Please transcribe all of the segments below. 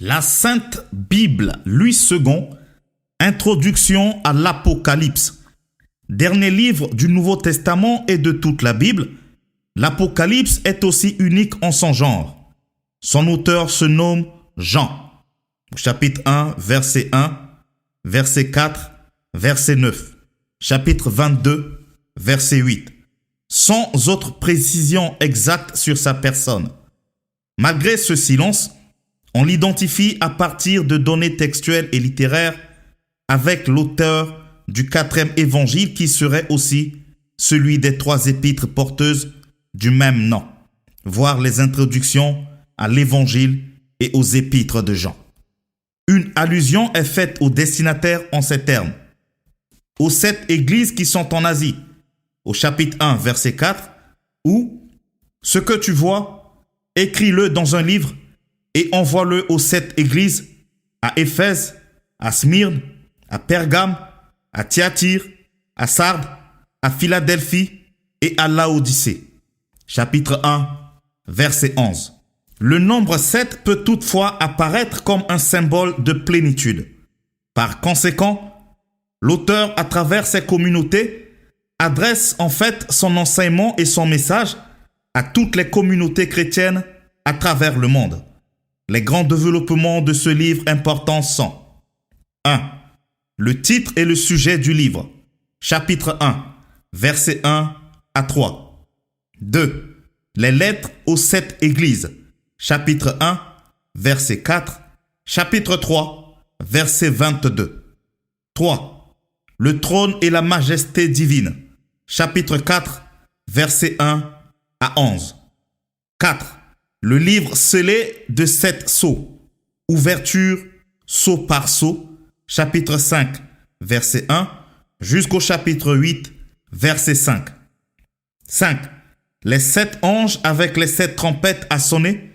La Sainte Bible, Louis II, Introduction à l'Apocalypse. Dernier livre du Nouveau Testament et de toute la Bible, l'Apocalypse est aussi unique en son genre. Son auteur se nomme Jean. Chapitre 1, verset 1, verset 4, verset 9. Chapitre 22, verset 8. Sans autre précision exacte sur sa personne. Malgré ce silence, on l'identifie à partir de données textuelles et littéraires avec l'auteur du 4e évangile qui serait aussi celui des 3 épîtres porteuses du même nom, voire les introductions à l'évangile et aux épîtres de Jean. Une allusion est faite au destinataire en ces termes. Aux 7 églises qui sont en Asie, au chapitre 1, verset 4, où « Ce que tu vois, écris-le dans un livre et envoie-le aux 7 églises, à Éphèse, à Smyrne, à Pergame, à Thyatire, à Sardes, à Philadelphie et à Laodicée. » Chapitre 1, verset 11. Le nombre 7 peut toutefois apparaître comme un symbole de plénitude. Par conséquent, l'auteur, à travers ses communautés, adresse en fait son enseignement et son message à toutes les communautés chrétiennes à travers le monde. Les grands développements de ce livre important sont 1. Le titre et le sujet du livre. Chapitre 1, versets 1 à 3. 2. Les lettres aux 7 églises. Chapitre 1, verset 4. Chapitre 3, verset 22. 3. Le trône et la majesté divine. Chapitre 4, verset 1 à 11. 4. Le livre scellé de 7 sceaux. Ouverture, sceau par sceau. Chapitre 5, verset 1, jusqu'au chapitre 8, verset 5. 5. Les 7 anges avec les 7 trompettes à sonner.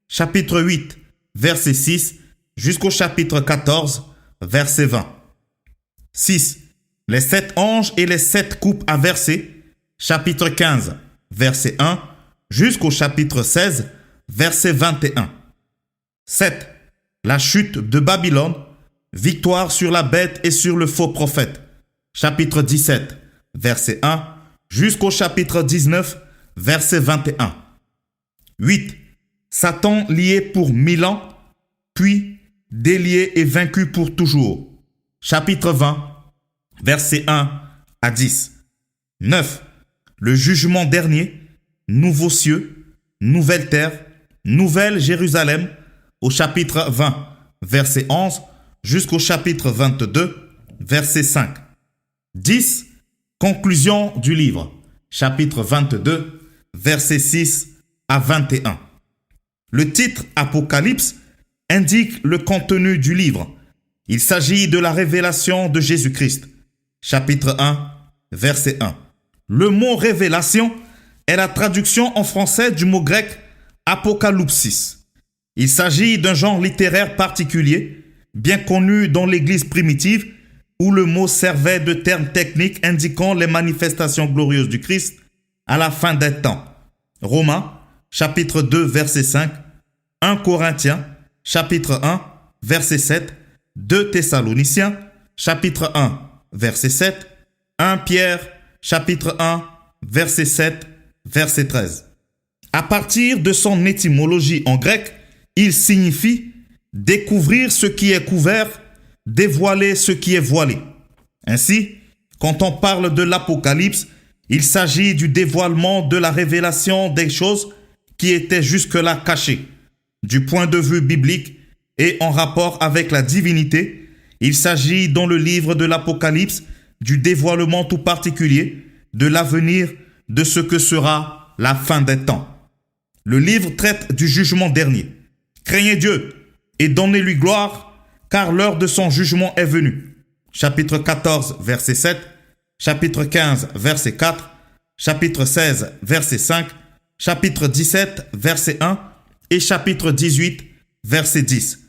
Chapitre 8, verset 6, jusqu'au chapitre 14, verset 20. 6. Les 7 anges et les 7 coupes à verser. Chapitre 15, verset 1, jusqu'au chapitre 16, verset 21. 7. La chute de Babylone. Victoire sur la bête et sur le faux prophète. Chapitre 17, verset 1, jusqu'au chapitre 19, verset 21. 8. Satan lié pour 1000 ans, puis délié et vaincu pour toujours. Chapitre 20, verset 1 à 10. 9. Le jugement dernier, nouveaux cieux, nouvelle terre, nouvelle Jérusalem, au chapitre 20, verset 11, jusqu'au chapitre 22, verset 5. 10. Conclusion du livre. Chapitre 22, verset 6 à 21. Le titre Apocalypse indique le contenu du livre. Il s'agit de la révélation de Jésus-Christ. Chapitre 1, verset 1. Le mot révélation est la traduction en français du mot grec apokalypsis. Il s'agit d'un genre littéraire particulier bien connu dans l'Église primitive, où le mot servait de terme technique indiquant les manifestations glorieuses du Christ à la fin des temps. Romains, chapitre 2, verset 5, 1 Corinthiens, chapitre 1, verset 7, 2 Thessaloniciens, chapitre 1, verset 7, 1 Pierre, chapitre 1, verset 7, verset 13. À partir de son étymologie en grec, il signifie découvrir ce qui est couvert, dévoiler ce qui est voilé. Ainsi, quand on parle de l'Apocalypse, il s'agit du dévoilement de la révélation des choses qui étaient jusque-là cachées. Du point de vue biblique et en rapport avec la divinité, il s'agit dans le livre de l'Apocalypse du dévoilement tout particulier de l'avenir de ce que sera la fin des temps. Le livre traite du jugement dernier. Craignez Dieu et donnez-lui gloire, car l'heure de son jugement est venue. Chapitre 14, verset 7, chapitre 15, verset 4, chapitre 16, verset 5, chapitre 17, verset 1 et chapitre 18, verset 10.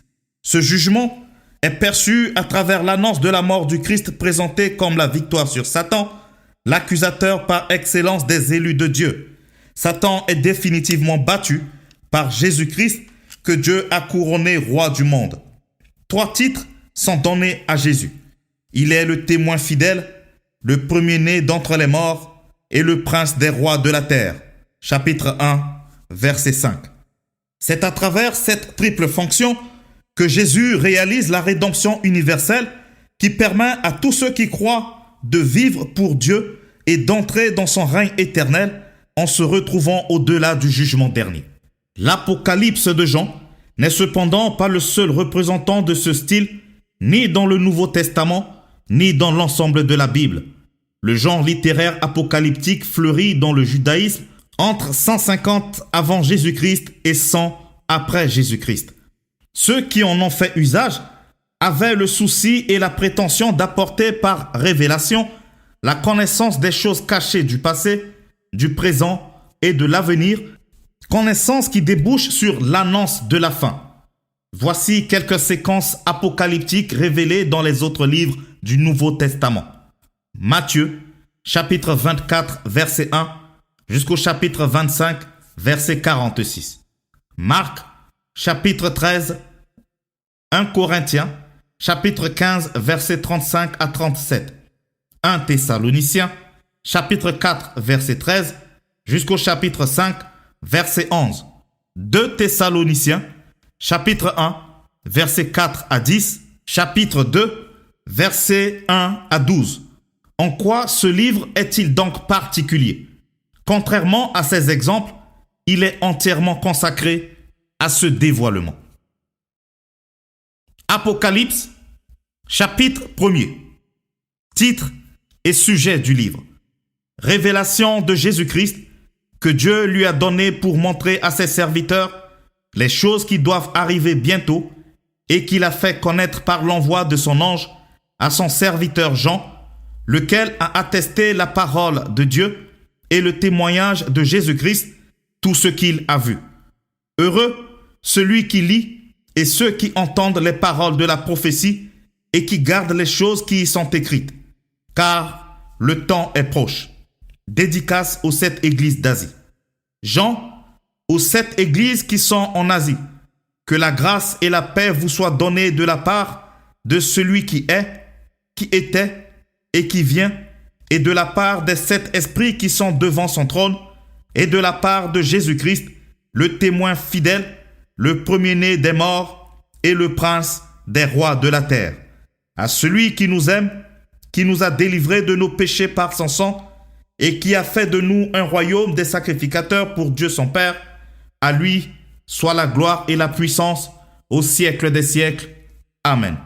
Ce jugement est perçu à travers l'annonce de la mort du Christ présentée comme la victoire sur Satan, l'accusateur par excellence des élus de Dieu. Satan est définitivement battu par Jésus-Christ que Dieu a couronné roi du monde. 3 titres sont donnés à Jésus. Il est le témoin fidèle, le premier-né d'entre les morts et le prince des rois de la terre. Chapitre 1, verset 5. C'est à travers cette triple fonction que Jésus réalise la rédemption universelle qui permet à tous ceux qui croient de vivre pour Dieu et d'entrer dans son règne éternel en se retrouvant au-delà du jugement dernier. L'Apocalypse de Jean n'est cependant pas le seul représentant de ce style, ni dans le Nouveau Testament, ni dans l'ensemble de la Bible. Le genre littéraire apocalyptique fleurit dans le judaïsme entre 150 avant Jésus-Christ et 100 après Jésus-Christ. Ceux qui en ont fait usage avaient le souci et la prétention d'apporter par révélation la connaissance des choses cachées du passé, du présent et de l'avenir, connaissance qui débouche sur l'annonce de la fin. Voici quelques séquences apocalyptiques révélées dans les autres livres du Nouveau Testament. Matthieu, chapitre 24, verset 1, jusqu'au chapitre 25, verset 46. Marc, chapitre 13, 1 Corinthiens, chapitre 15, verset 35 à 37. 1 Thessaloniciens, chapitre 4, verset 13, jusqu'au chapitre 5, verset 11. 2 Thessaloniciens, chapitre 1, verset 4 à 10, chapitre 2, verset 1 à 12. En quoi ce livre est-il donc particulier? Contrairement à ces exemples, il est entièrement consacré à ce dévoilement. Apocalypse, chapitre 1er. Titre et sujet du livre. Révélation de Jésus-Christ que Dieu lui a donné pour montrer à ses serviteurs les choses qui doivent arriver bientôt et qu'il a fait connaître par l'envoi de son ange à son serviteur Jean, lequel a attesté la parole de Dieu et le témoignage de Jésus-Christ, tout ce qu'il a vu. Heureux celui qui lit et ceux qui entendent les paroles de la prophétie et qui gardent les choses qui y sont écrites, car le temps est proche. Dédicace aux 7 églises d'Asie. Jean, aux 7 églises qui sont en Asie, que la grâce et la paix vous soient données de la part de celui qui est, qui était et qui vient, et de la part des 7 esprits qui sont devant son trône, et de la part de Jésus-Christ, le témoin fidèle, le premier-né des morts et le prince des rois de la terre. À celui qui nous aime, qui nous a délivrés de nos péchés par son sang, et qui a fait de nous un royaume des sacrificateurs pour Dieu son Père, à lui soit la gloire et la puissance au siècle des siècles. Amen.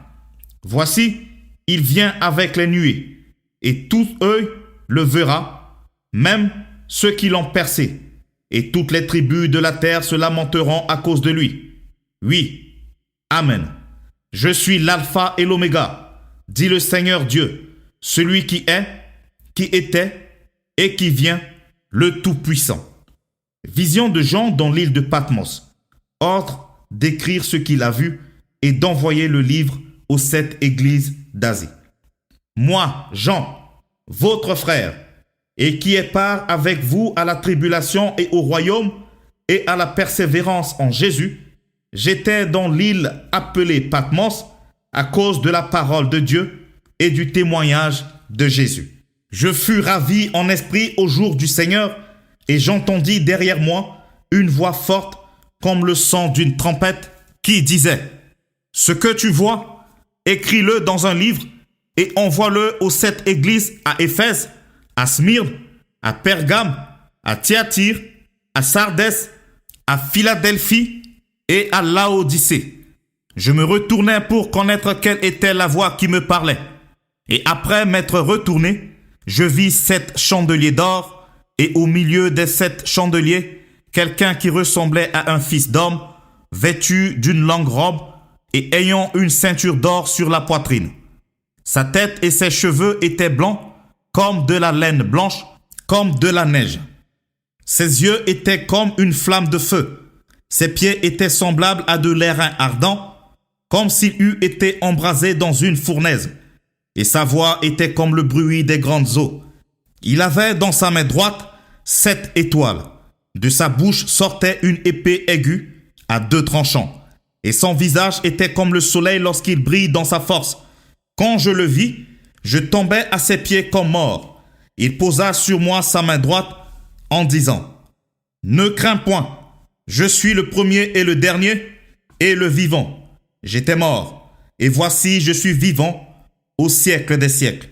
Voici, il vient avec les nuées, et tout œil le verra, même ceux qui l'ont percé, et toutes les tribus de la terre se lamenteront à cause de lui. Oui, Amen. Je suis l'alpha et l'oméga, dit le Seigneur Dieu, celui qui est, qui était et qui vient, le Tout-Puissant. Vision de Jean dans l'île de Patmos. Ordre d'écrire ce qu'il a vu et d'envoyer le livre aux 7 églises d'Asie. Moi, Jean, votre frère, et qui ai part avec vous à la tribulation et au royaume et à la persévérance en Jésus, j'étais dans l'île appelée Patmos à cause de la parole de Dieu et du témoignage de Jésus. Je fus ravi en esprit au jour du Seigneur, et j'entendis derrière moi une voix forte comme le son d'une trompette qui disait: ce que tu vois, écris-le dans un livre et envoie-le aux 7 églises à Éphèse, à Smyrne, à Pergame, à Thyatire, à Sardès, à Philadelphie et à Laodicée. Je me retournai pour connaître quelle était la voix qui me parlait. Et après m'être retourné, je vis 7 chandeliers d'or, et au milieu des 7 chandeliers, quelqu'un qui ressemblait à un fils d'homme, vêtu d'une longue robe et ayant une ceinture d'or sur la poitrine. Sa tête et ses cheveux étaient blancs, comme de la laine blanche, comme de la neige. Ses yeux étaient comme une flamme de feu. Ses pieds étaient semblables à de l'airain ardent, comme s'il eût été embrasé dans une fournaise. Et sa voix était comme le bruit des grandes eaux. Il avait dans sa main droite 7 étoiles. De sa bouche sortait une épée aiguë, à deux tranchants, et son visage était comme le soleil lorsqu'il brille dans sa force. Quand je le vis, je tombai à ses pieds comme mort. Il posa sur moi sa main droite en disant, « Ne crains point, je suis le premier et le dernier et le vivant. J'étais mort, et voici je suis vivant au siècle des siècles.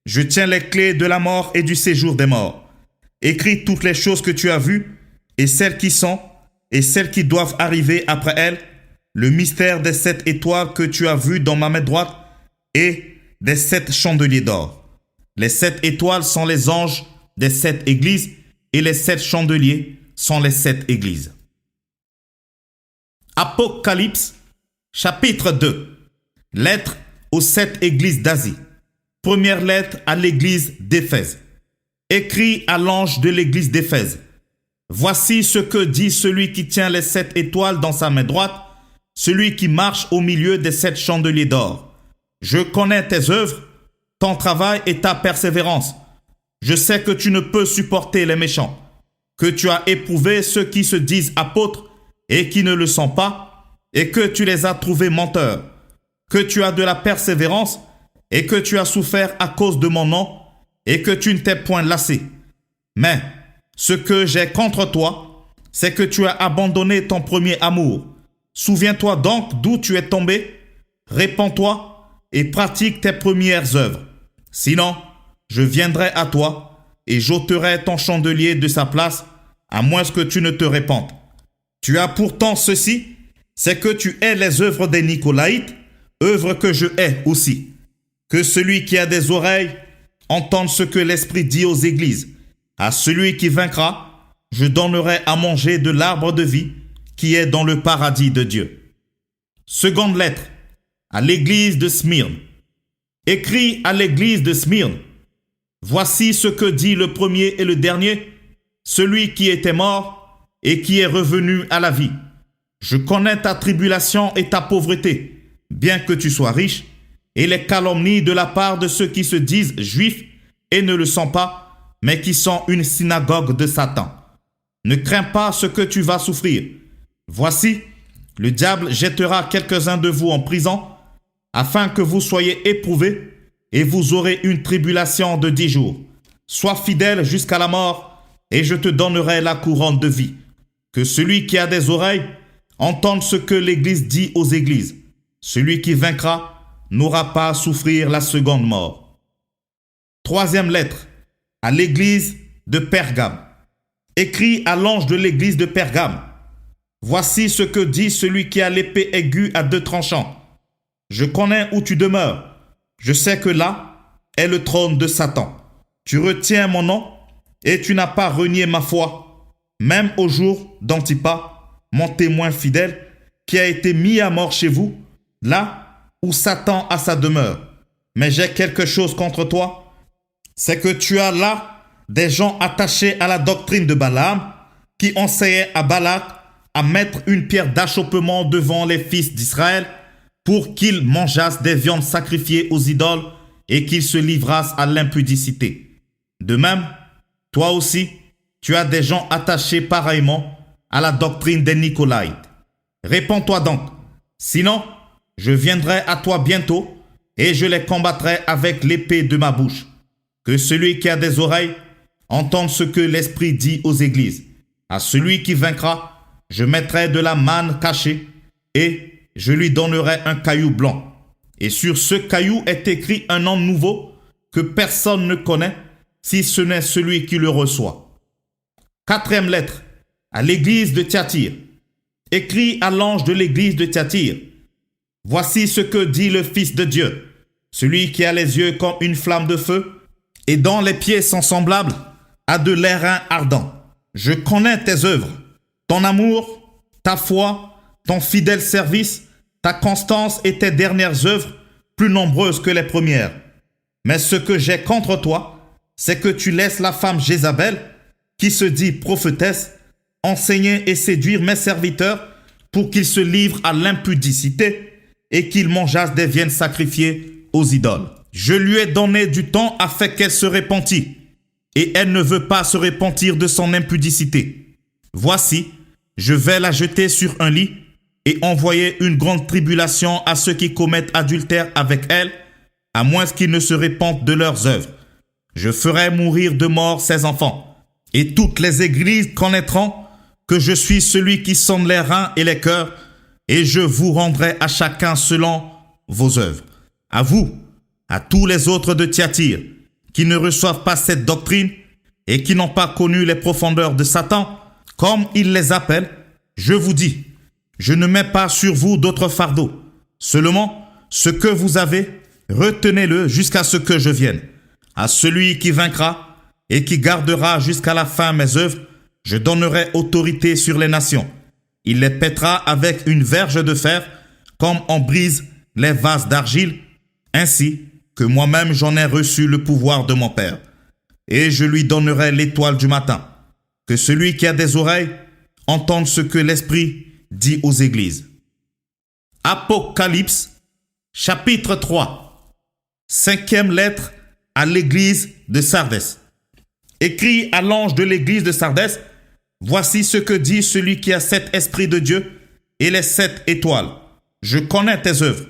Je tiens les clés de la mort et du séjour des morts. Écris toutes les choses que tu as vues, et celles qui sont, et celles qui doivent arriver après elles, le mystère des 7 étoiles que tu as vues dans ma main droite, et des 7 chandeliers d'or. Les 7 étoiles sont les anges des 7 églises, et les 7 chandeliers sont les 7 églises. » Apocalypse, chapitre 2. Lettre aux 7 églises d'Asie. Première lettre à l'église d'Éphèse. Écrit à l'ange de l'église d'Éphèse. Voici ce que dit celui qui tient les 7 étoiles dans sa main droite, celui qui marche au milieu des 7 chandeliers d'or. Je connais tes œuvres, ton travail et ta persévérance. Je sais que tu ne peux supporter les méchants, que tu as éprouvé ceux qui se disent apôtres et qui ne le sont pas, et que tu les as trouvés menteurs, que tu as de la persévérance et que tu as souffert à cause de mon nom et que tu ne t'es point lassé. Mais ce que j'ai contre toi, c'est que tu as abandonné ton premier amour. Souviens-toi donc d'où tu es tombé, répands-toi et pratique tes premières œuvres. Sinon, je viendrai à toi et j'ôterai ton chandelier de sa place, à moins que tu ne te répandes. Tu as pourtant ceci, c'est que tu hais les œuvres des Nicolaïtes, œuvres que je hais aussi. Que celui qui a des oreilles entende ce que l'Esprit dit aux églises. À celui qui vaincra, je donnerai à manger de l'arbre de vie qui est dans le paradis de Dieu. Seconde lettre à l'église de Smyrne. Écrit à l'église de Smyrne. Voici ce que dit le premier et le dernier, celui qui était mort et qui est revenu à la vie. Je connais ta tribulation et ta pauvreté, bien que tu sois riche, et les calomnies de la part de ceux qui se disent juifs et ne le sont pas, mais qui sont une synagogue de Satan. Ne crains pas ce que tu vas souffrir. Voici, le diable jettera quelques-uns de vous en prison, afin que vous soyez éprouvés, et vous aurez une tribulation de 10 jours. Sois fidèle jusqu'à la mort, et je te donnerai la couronne de vie. Que celui qui a des oreilles entende ce que l'Église dit aux églises. Celui qui vaincra n'aura pas à souffrir la seconde mort. Troisième lettre à l'église de Pergame. Écrit à l'ange de l'église de Pergame. Voici ce que dit celui qui a l'épée aiguë à 2 tranchants. Je connais où tu demeures. Je sais que là est le trône de Satan. Tu retiens mon nom et tu n'as pas renié ma foi, même au jour d'Antipas, mon témoin fidèle, qui a été mis à mort chez vous, là où Satan a sa demeure. Mais j'ai quelque chose contre toi, c'est que tu as là des gens attachés à la doctrine de Balaam, qui enseillaient à Balak à mettre une pierre d'achoppement devant les fils d'Israël pour qu'ils mangeassent des viandes sacrifiées aux idoles et qu'ils se livrassent à l'impudicité. De même, toi aussi, tu as des gens attachés pareillement à la doctrine des Nicolaïtes. Répands-toi donc, sinon je viendrai à toi bientôt et je les combattrai avec l'épée de ma bouche. Que celui qui a des oreilles entende ce que l'Esprit dit aux églises. À celui qui vaincra, je mettrai de la manne cachée et je lui donnerai un caillou blanc. Et sur ce caillou est écrit un nom nouveau que personne ne connaît, si ce n'est celui qui le reçoit. Quatrième lettre à l'église de Thyatire. Écrit à l'ange de l'église de Thyatire. Voici ce que dit le Fils de Dieu, celui qui a les yeux comme une flamme de feu et dont les pieds sont semblables à de l'airain ardent. Je connais tes œuvres, ton amour, ta foi, ton fidèle service, ta constance et tes dernières œuvres, plus nombreuses que les premières. Mais ce que j'ai contre toi, c'est que tu laisses la femme Jézabel, qui se dit prophétesse, enseigner et séduire mes serviteurs pour qu'ils se livrent à l'impudicité et qu'ils mangeassent des viandes sacrifiées aux idoles. Je lui ai donné du temps afin qu'elle se repentît, et elle ne veut pas se repentir de son impudicité. Voici, je vais la jeter sur un lit et envoyer une grande tribulation à ceux qui commettent adultère avec elle, à moins qu'ils ne se répandent de leurs œuvres. Je ferai mourir de mort ses enfants, et toutes les églises connaîtront que je suis celui qui sonde les reins et les cœurs, et je vous rendrai à chacun selon vos œuvres. À vous, à tous les autres de Thyatire, qui ne reçoivent pas cette doctrine et qui n'ont pas connu les profondeurs de Satan, comme il les appelle, je vous dis, je ne mets pas sur vous d'autres fardeaux. Seulement, ce que vous avez, retenez-le jusqu'à ce que je vienne. À celui qui vaincra et qui gardera jusqu'à la fin mes œuvres, je donnerai autorité sur les nations. Il les pètera avec une verge de fer, comme on brise les vases d'argile, ainsi que moi-même j'en ai reçu le pouvoir de mon Père. Et je lui donnerai l'étoile du matin. Que celui qui a des oreilles entende ce que l'Esprit dit aux églises. Apocalypse, chapitre 3. 5e lettre à l'église de Sardès. Écrit à l'ange de l'église de Sardès, voici ce que dit celui qui a 7 esprits de Dieu et les 7 étoiles. Je connais tes œuvres.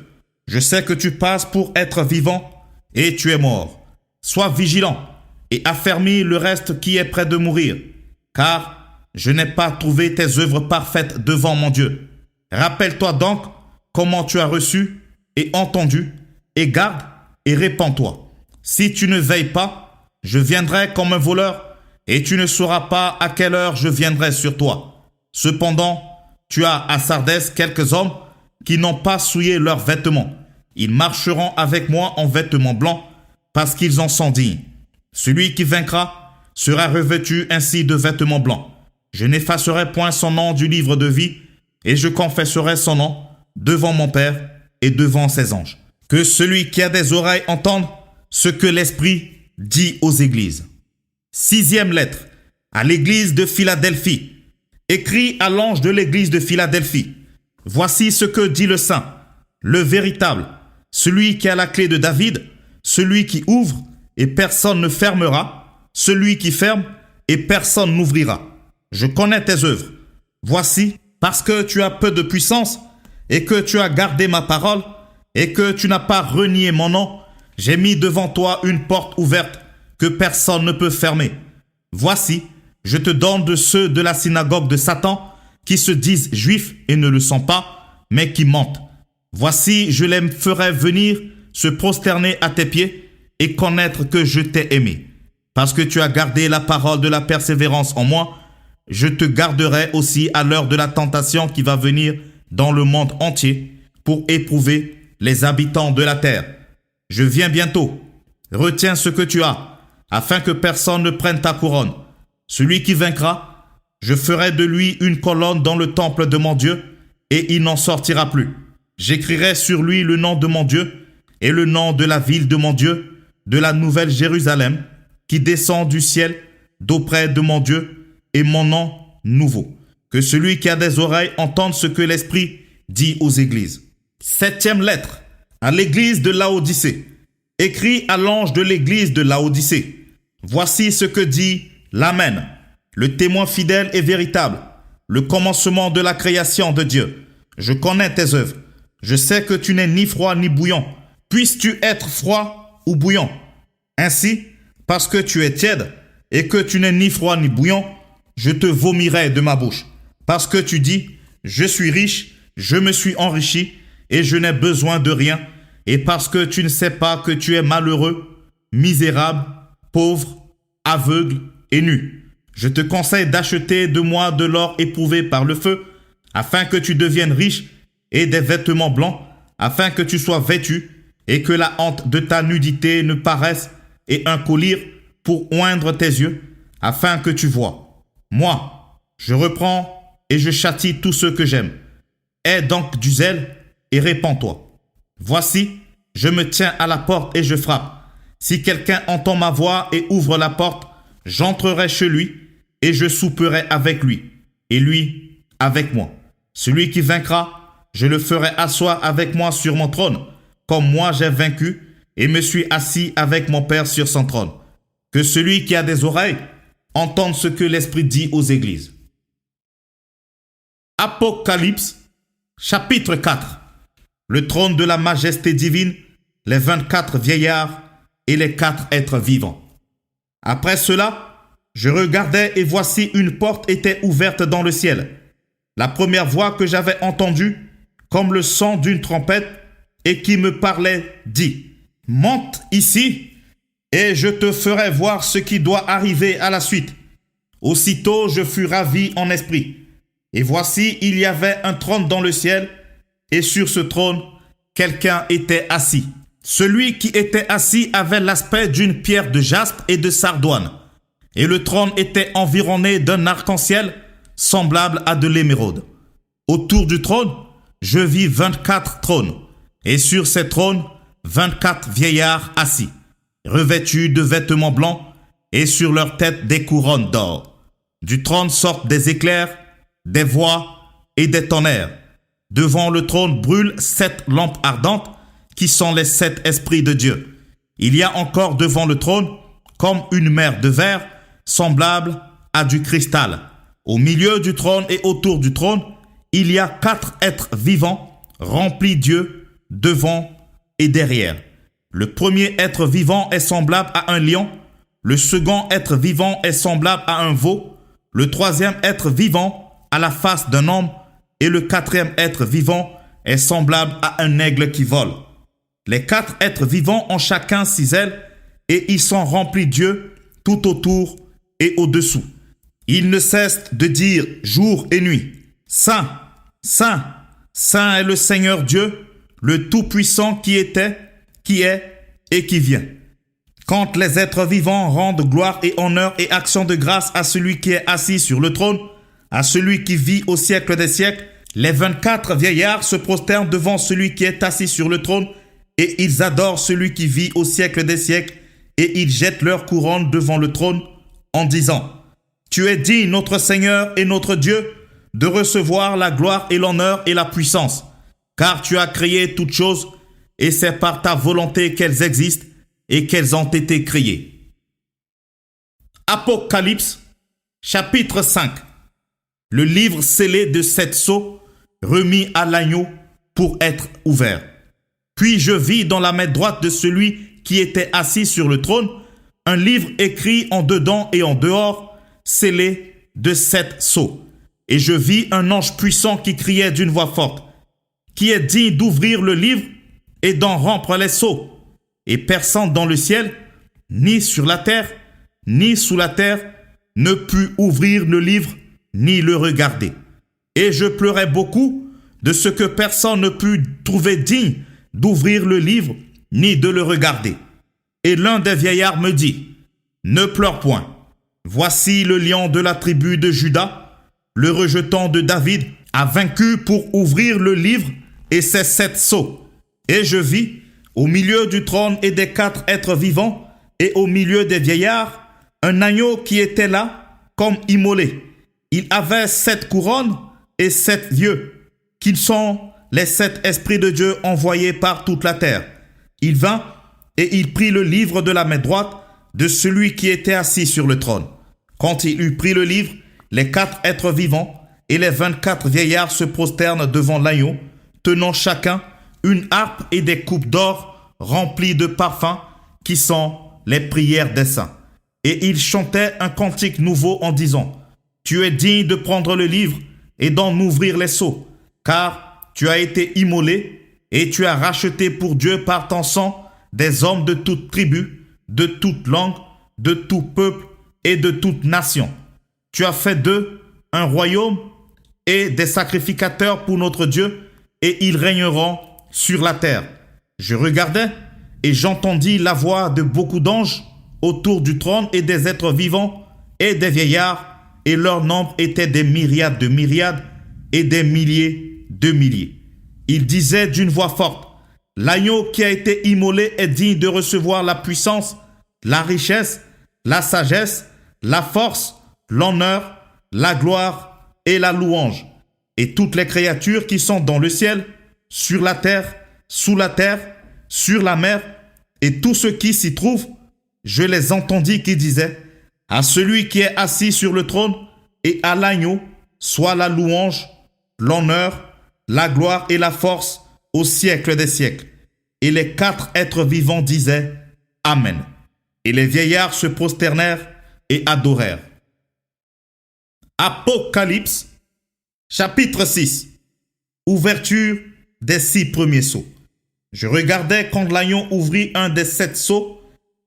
Je sais que tu passes pour être vivant et tu es mort. Sois vigilant et affermis le reste qui est près de mourir, car je n'ai pas trouvé tes œuvres parfaites devant mon Dieu. Rappelle-toi donc comment tu as reçu et entendu, et garde et répands-toi. Si tu ne veilles pas, je viendrai comme un voleur, et tu ne sauras pas à quelle heure je viendrai sur toi. Cependant, tu as à Sardès quelques hommes qui n'ont pas souillé leurs vêtements. Ils marcheront avec moi en vêtements blancs, parce qu'ils en sont dignes. Celui qui vaincra sera revêtu ainsi de vêtements blancs. Je n'effacerai point son nom du livre de vie, et je confesserai son nom devant mon Père et devant ses anges. Que celui qui a des oreilles entende ce que l'Esprit dit aux églises. 6e lettre à l'église de Philadelphie. Écrit à l'ange de l'église de Philadelphie. Voici ce que dit le Saint, le véritable, celui qui a la clé de David, celui qui ouvre et personne ne fermera, celui qui ferme et personne n'ouvrira. Je connais tes œuvres. Voici, parce que tu as peu de puissance et que tu as gardé ma parole et que tu n'as pas renié mon nom, j'ai mis devant toi une porte ouverte que personne ne peut fermer. Voici, je te donne de ceux de la synagogue de Satan qui se disent juifs et ne le sont pas, mais qui mentent. Voici, je les ferai venir se prosterner à tes pieds et connaître que je t'ai aimé. Parce que tu as gardé la parole de la persévérance en moi, je te garderai aussi à l'heure de la tentation qui va venir dans le monde entier pour éprouver les habitants de la terre. Je viens bientôt. Retiens ce que tu as, afin que personne ne prenne ta couronne. Celui qui vaincra, je ferai de lui une colonne dans le temple de mon Dieu, et il n'en sortira plus. J'écrirai sur lui le nom de mon Dieu et le nom de la ville de mon Dieu, de la nouvelle Jérusalem, qui descend du ciel d'auprès de mon Dieu, et mon nom nouveau. Que celui qui a des oreilles entende ce que l'Esprit dit aux églises. 7e lettre à l'église de Laodicée. Écrit à l'ange de l'église de Laodicée. Voici ce que dit l'Amen, le témoin fidèle et véritable, le commencement de la création de Dieu. Je connais tes œuvres. Je sais que tu n'es ni froid ni bouillant. Puisses-tu être froid ou bouillant? Ainsi, parce que tu es tiède et que tu n'es ni froid ni bouillant, je te vomirai de ma bouche. Parce que tu dis, je suis riche, je me suis enrichi et je n'ai besoin de rien. Et parce que tu ne sais pas que tu es malheureux, misérable, pauvre, aveugle et nu. Je te conseille d'acheter de moi de l'or éprouvé par le feu, afin que tu deviennes riche, et des vêtements blancs, afin que tu sois vêtu, et que la honte de ta nudité ne paraisse, et un collier pour oindre tes yeux, afin que tu vois. Moi, je reprends et je châtie tous ceux que j'aime. Aie donc du zèle et répands-toi. Voici, je me tiens à la porte et je frappe. Si quelqu'un entend ma voix et ouvre la porte, j'entrerai chez lui et je souperai avec lui, et lui avec moi. Celui qui vaincra, je le ferai asseoir avec moi sur mon trône, comme moi j'ai vaincu et me suis assis avec mon Père sur son trône. Que celui qui a des oreilles entende ce que l'Esprit dit aux églises. Apocalypse, chapitre 4. Le trône de la majesté divine, les 24 vieillards et les 4 êtres vivants. Après cela, je regardais et voici une porte était ouverte dans le ciel. La première voix que j'avais entendue, comme le son d'une trompette, et qui me parlait, dit « Monte ici, et je te ferai voir ce qui doit arriver à la suite. » Aussitôt je fus ravi en esprit. Et voici, il y avait un trône dans le ciel, et sur ce trône, quelqu'un était assis. Celui qui était assis avait l'aspect d'une pierre de jaspe et de sardoine. Et le trône était environné d'un arc-en-ciel semblable à de l'émeraude. Autour du trône, je vis 24 trônes, et sur ces trônes, 24 vieillards assis, revêtus de vêtements blancs, et sur leurs têtes des couronnes d'or. Du trône sortent des éclairs, des voix et des tonnerres. Devant le trône brûlent 7 lampes ardentes, qui sont les 7 esprits de Dieu. Il y a encore devant le trône, comme une mer de verre, semblable à du cristal. Au milieu du trône et autour du trône, il y a 4 êtres vivants, remplis d'yeux, devant et derrière. Le premier être vivant est semblable à un lion, le second être vivant est semblable à un veau, le troisième être vivant à la face d'un homme, et le quatrième être vivant est semblable à un aigle qui vole. Les 4 êtres vivants ont chacun 6 ailes, et ils sont remplis d'yeux tout autour et au-dessous. Ils ne cessent de dire jour et nuit, « Saint, Saint, Saint est le Seigneur Dieu, le Tout-Puissant qui était, qui est et qui vient. » Quand les êtres vivants rendent gloire et honneur et action de grâce à celui qui est assis sur le trône, à celui qui vit au siècle des siècles, les 24 vieillards se prosternent devant celui qui est assis sur le trône, et ils adorent celui qui vit au siècle des siècles, et ils jettent leur couronne devant le trône, en disant « Tu es digne, notre Seigneur et notre Dieu, de recevoir la gloire et l'honneur et la puissance, car tu as créé toutes choses, et c'est par ta volonté qu'elles existent et qu'elles ont été créées. » Apocalypse, chapitre 5. Le livre scellé de 7 sceaux, remis à l'agneau pour être ouvert. Puis je vis dans la main droite de celui qui était assis sur le trône, un livre écrit en dedans et en dehors, scellé de 7 sceaux. Et je vis un ange puissant qui criait d'une voix forte, « Qui est digne d'ouvrir le livre et d'en rompre les sceaux ?» Et personne dans le ciel, ni sur la terre, ni sous la terre, ne put ouvrir le livre, ni le regarder. Et je pleurais beaucoup de ce que personne ne put trouver digne d'ouvrir le livre, ni de le regarder. Et l'un des vieillards me dit, « Ne pleure point. Voici le lion de la tribu de Juda, le rejeton de David, a vaincu pour ouvrir le livre et ses 7 sceaux. » Et je vis, au milieu du trône et des 4 êtres vivants, et au milieu des vieillards, un agneau qui était là, comme immolé. Il avait 7 couronnes et 7 yeux, qui sont les 7 esprits de Dieu envoyés par toute la terre. Il vint et il prit le livre de la main droite de celui qui était assis sur le trône. Quand il eut pris le livre, les 4 êtres vivants et les 24 vieillards se prosternent devant l'agneau, tenant chacun une harpe et des coupes d'or remplies de parfums qui sont les prières des saints. Et ils chantaient un cantique nouveau en disant, « Tu es digne de prendre le livre et d'en ouvrir les sceaux, car tu as été immolé et tu as racheté pour Dieu par ton sang des hommes de toute tribu, de toute langue, de tout peuple et de toute nation. Tu as fait d'eux un royaume et des sacrificateurs pour notre Dieu, et ils régneront sur la terre. » Je regardais et j'entendis la voix de beaucoup d'anges autour du trône et des êtres vivants et des vieillards, et leur nombre était des myriades de myriades et des milliers de milliers. Ils disaient d'une voix forte, « L'agneau qui a été immolé est digne de recevoir la puissance, la richesse, la sagesse, la force, l'honneur, la gloire et la louange. » Et toutes les créatures qui sont dans le ciel, sur la terre, sous la terre, sur la mer, et tout ce qui s'y trouve, je les entendis qui disaient, « À celui qui est assis sur le trône et à l'agneau, soit la louange, l'honneur, la gloire et la force au siècle des siècles. Et les 4 êtres vivants disaient Amen. Et les vieillards se prosternèrent et adorèrent. Apocalypse, chapitre 6. Ouverture des 6 premiers sceaux. Je regardais quand l'agneau ouvrit un des 7 sceaux,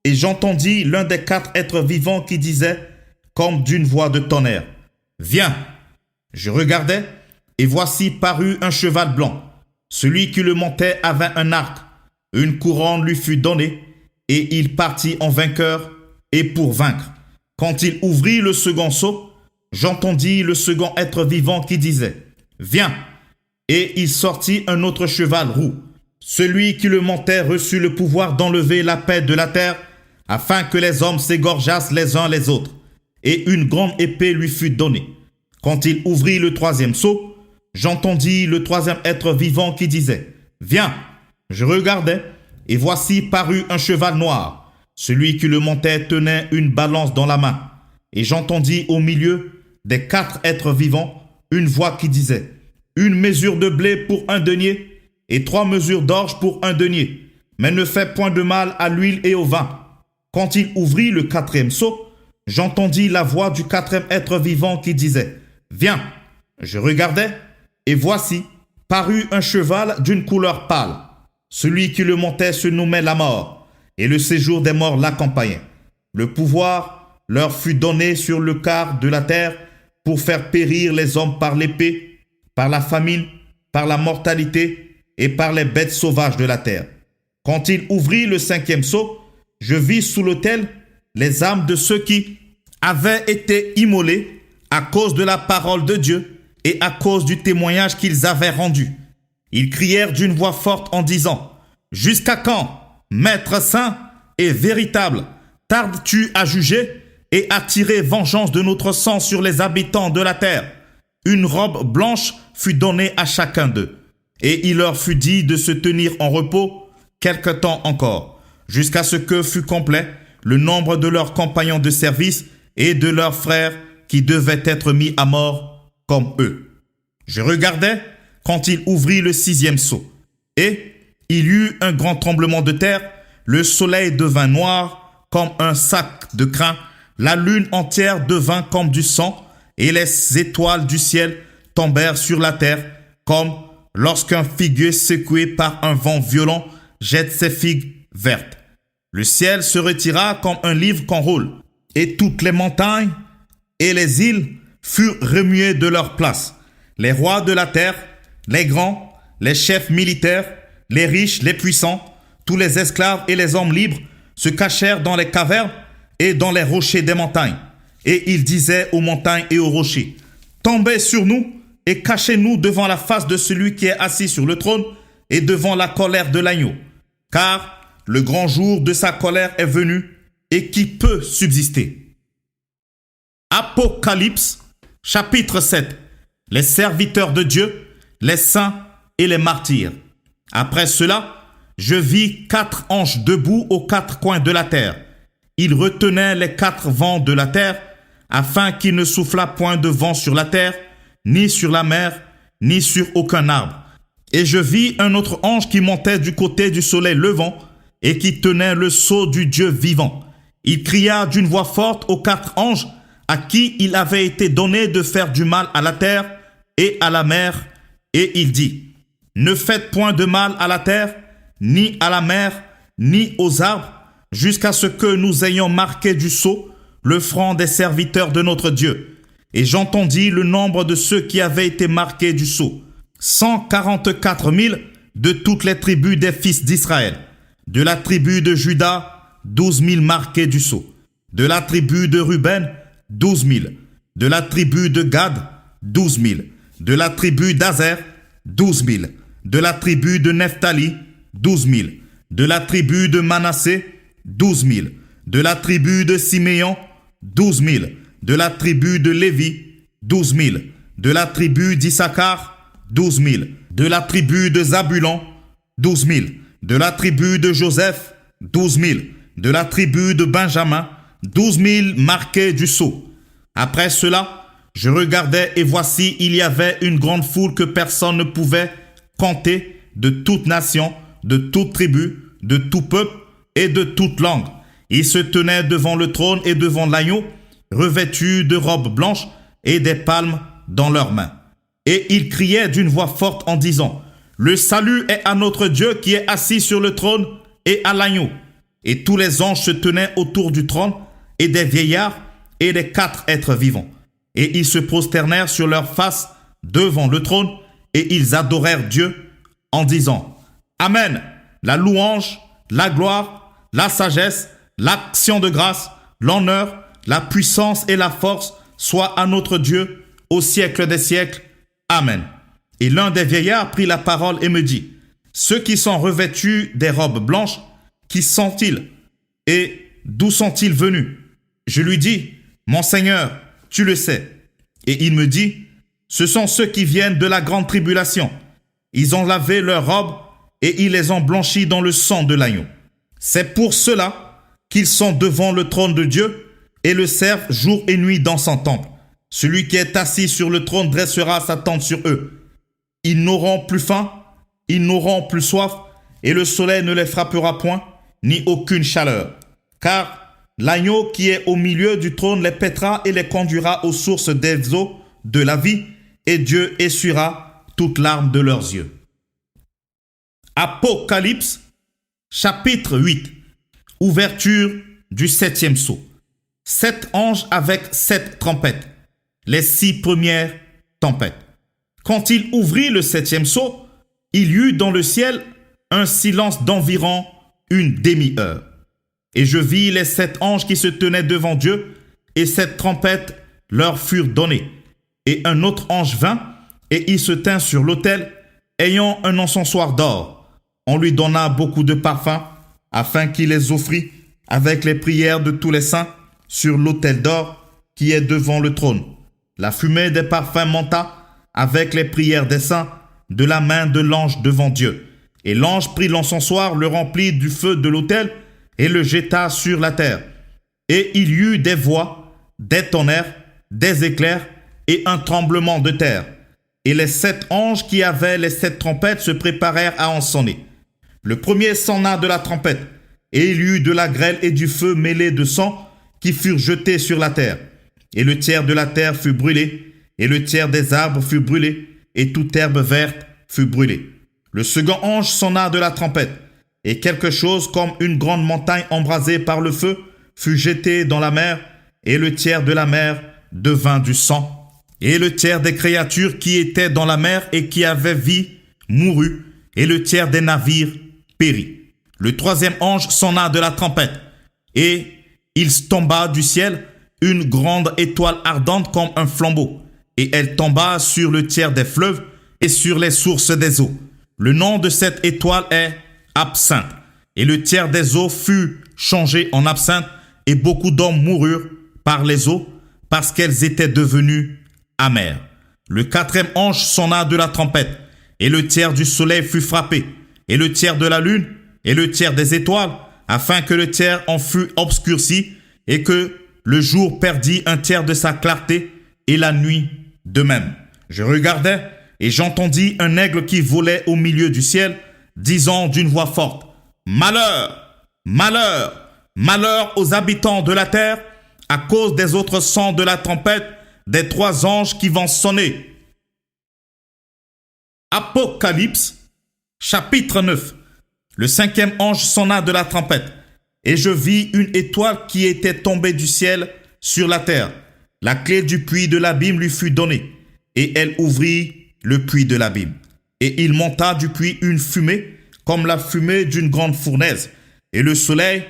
et j'entendis l'un des 4 êtres vivants qui disait, comme d'une voix de tonnerre, « Viens !» Je regardais, et voici parut un cheval blanc. Celui qui le montait avait un arc. Une couronne lui fut donnée, et il partit en vainqueur et pour vaincre. Quand il ouvrit le second sceau, j'entendis le second être vivant qui disait, « Viens !» Et il sortit un autre cheval roux. Celui qui le montait reçut le pouvoir d'enlever la paix de la terre, afin que les hommes s'égorgeassent les uns les autres. Et une grande épée lui fut donnée. Quand il ouvrit le troisième sceau, j'entendis le troisième être vivant qui disait, « Viens !» Je regardais, et voici parut un cheval noir. Celui qui le montait tenait une balance dans la main. Et j'entendis au milieu des 4 êtres vivants une voix qui disait, « Une mesure de blé pour 1 denier, et 3 mesures d'orge pour 1 denier, mais ne fais point de mal à l'huile et au vin. » Quand il ouvrit le 4e sceau, j'entendis la voix du 4e être vivant qui disait, « Viens !» Je regardais, et voici, parut un cheval d'une couleur pâle. Celui qui le montait se nommait la mort, et le séjour des morts l'accompagnait. Le pouvoir leur fut donné sur le quart de la terre pour faire périr les hommes par l'épée, par la famine, par la mortalité et par les bêtes sauvages de la terre. Quand il ouvrit le 5e sceau, je vis sous l'autel les âmes de ceux qui avaient été immolés à cause de la parole de Dieu et à cause du témoignage qu'ils avaient rendu. Ils crièrent d'une voix forte en disant, « Jusqu'à quand, Maître saint et véritable, tardes-tu à juger et à tirer vengeance de notre sang sur les habitants de la terre ?» Une robe blanche fut donnée à chacun d'eux, et il leur fut dit de se tenir en repos quelque temps encore, jusqu'à ce que fût complet le nombre de leurs compagnons de service et de leurs frères qui devaient être mis à mort comme eux. Je regardais quand il ouvrit le 6e sceau, et il y eut un grand tremblement de terre, le soleil devint noir comme un sac de crin, la lune entière devint comme du sang, et les étoiles du ciel tombèrent sur la terre, comme lorsqu'un figuier secoué par un vent violent jette ses figues vertes. Le ciel se retira comme un livre qu'on roule, et toutes les montagnes et les îles furent remuées de leur place. Les rois de la terre, les grands, les chefs militaires, les riches, les puissants, tous les esclaves et les hommes libres se cachèrent dans les cavernes et dans les rochers des montagnes. Et ils disaient aux montagnes et aux rochers, « Tombez sur nous et cachez-nous devant la face de celui qui est assis sur le trône et devant la colère de l'agneau. Car le grand jour de sa colère est venu, et qui peut subsister ?» Apocalypse, chapitre 7. Les serviteurs de Dieu, les saints et les martyrs. Après cela, je vis 4 anges debout aux 4 coins de la terre. Ils retenaient les 4 vents de la terre, afin qu'il ne soufflât point de vent sur la terre, ni sur la mer, ni sur aucun arbre. Et je vis un autre ange qui montait du côté du soleil levant, et qui tenait le sceau du Dieu vivant. Il cria d'une voix forte aux 4 anges, à qui il avait été donné de faire du mal à la terre et à la mer, et il dit, « Ne faites point de mal à la terre, ni à la mer, ni aux arbres, jusqu'à ce que nous ayons marqué du sceau le front des serviteurs de notre Dieu. » Et j'entendis le nombre de ceux qui avaient été marqués du sceau, 144 000 de toutes les tribus des fils d'Israël. De la tribu de Juda, 12 000 marqués du sceau. De la tribu de Ruben, 12 000. De la tribu de Gad, 12 000. De la tribu d'Azer, 12 000. De la tribu de Nephtali, 12 000. De la tribu de Manassé, 12 000. De la tribu de Siméon, 12 000. De la tribu de Lévi, 12 000. De la tribu d'Issachar, 12 000. De la tribu de Zabulon, 12 000. De la tribu de Joseph, 12 000. De la tribu de Benjamin, 12 000 marqués du sceau. Après cela, Je regardais et voici, il y avait une grande foule que personne ne pouvait compter, de toute nation, de toute tribu, de tout peuple et de toute langue. Ils se tenaient devant le trône et devant l'agneau, revêtus de robes blanches et des palmes dans leurs mains. Et ils criaient d'une voix forte en disant, « Le salut est à notre Dieu qui est assis sur le trône et à l'agneau. » Et tous les anges se tenaient autour du trône et des vieillards et des 4 êtres vivants. Et ils se prosternèrent sur leurs faces devant le trône et ils adorèrent Dieu en disant, « Amen, la louange, la gloire, la sagesse, l'action de grâce, l'honneur, la puissance et la force soient à notre Dieu au siècle des siècles. Amen. » Et l'un des vieillards prit la parole et me dit, « Ceux qui sont revêtus des robes blanches, qui sont-ils et d'où sont-ils venus ?» Je lui dis, « Mon Seigneur, tu le sais. » Et il me dit, « Ce sont ceux qui viennent de la grande tribulation. Ils ont lavé leurs robes et ils les ont blanchies dans le sang de l'agneau. C'est pour cela qu'ils sont devant le trône de Dieu et le servent jour et nuit dans son temple. Celui qui est assis sur le trône dressera sa tente sur eux. Ils n'auront plus faim, ils n'auront plus soif, et le soleil ne les frappera point, ni aucune chaleur. Car l'agneau qui est au milieu du trône les paîtra et les conduira aux sources des eaux de la vie, et Dieu essuiera toute larme de leurs yeux. Apocalypse, chapitre 8. Ouverture du 7e sceau. 7 anges avec 7 trompettes. Les 6 premières tempêtes. Quand il ouvrit le 7e sceau, il y eut dans le ciel un silence d'environ une demi-heure. Et je vis les 7 anges qui se tenaient devant Dieu, et 7 trompettes leur furent données. Et un autre ange vint, et il se tint sur l'autel, ayant un encensoir d'or. On lui donna beaucoup de parfums, afin qu'il les offrît avec les prières de tous les saints sur l'autel d'or qui est devant le trône. La fumée des parfums monta avec les prières des saints de la main de l'ange devant Dieu. Et l'ange prit l'encensoir, le remplit du feu de l'autel et le jeta sur la terre. Et il y eut des voix, des tonnerres, des éclairs et un tremblement de terre. Et les 7 anges qui avaient les 7 trompettes se préparèrent à en sonner. Le premier sonna de la trompette, et il y eut de la grêle et du feu mêlés de sang qui furent jetés sur la terre. Et le tiers de la terre fut brûlé, et le tiers des arbres fut brûlé, et toute herbe verte fut brûlée. Le second ange sonna de la trompette, et quelque chose comme une grande montagne embrasée par le feu fut jeté dans la mer, et le tiers de la mer devint du sang. Et le tiers des créatures qui étaient dans la mer et qui avaient vie mourut, et le tiers des navires périt. Le troisième ange sonna de la trompette, et il tomba du ciel une grande étoile ardente comme un flambeau, et elle tomba sur le tiers des fleuves et sur les sources des eaux. Le nom de cette étoile est Absinthe, et le tiers des eaux fut changé en absinthe, et beaucoup d'hommes moururent par les eaux, parce qu'elles étaient devenues amères. Le quatrième ange sonna de la trompette, et le tiers du soleil fut frappé, et le tiers de la lune, et le tiers des étoiles, afin que le tiers en fût obscurci, et que le jour perdit un tiers de sa clarté, et la nuit de même. Je regardais, et j'entendis un aigle qui volait au milieu du ciel, disant d'une voix forte, « Malheur, malheur, malheur aux habitants de la terre, à cause des autres sons de la trompette des 3 anges qui vont sonner. » Apocalypse, chapitre 9. Le 5e ange sonna de la trompette, et je vis une étoile qui était tombée du ciel sur la terre. La clé du puits de l'abîme lui fut donnée, et elle ouvrit le puits de l'abîme. Et il monta du puits une fumée, comme la fumée d'une grande fournaise, et le soleil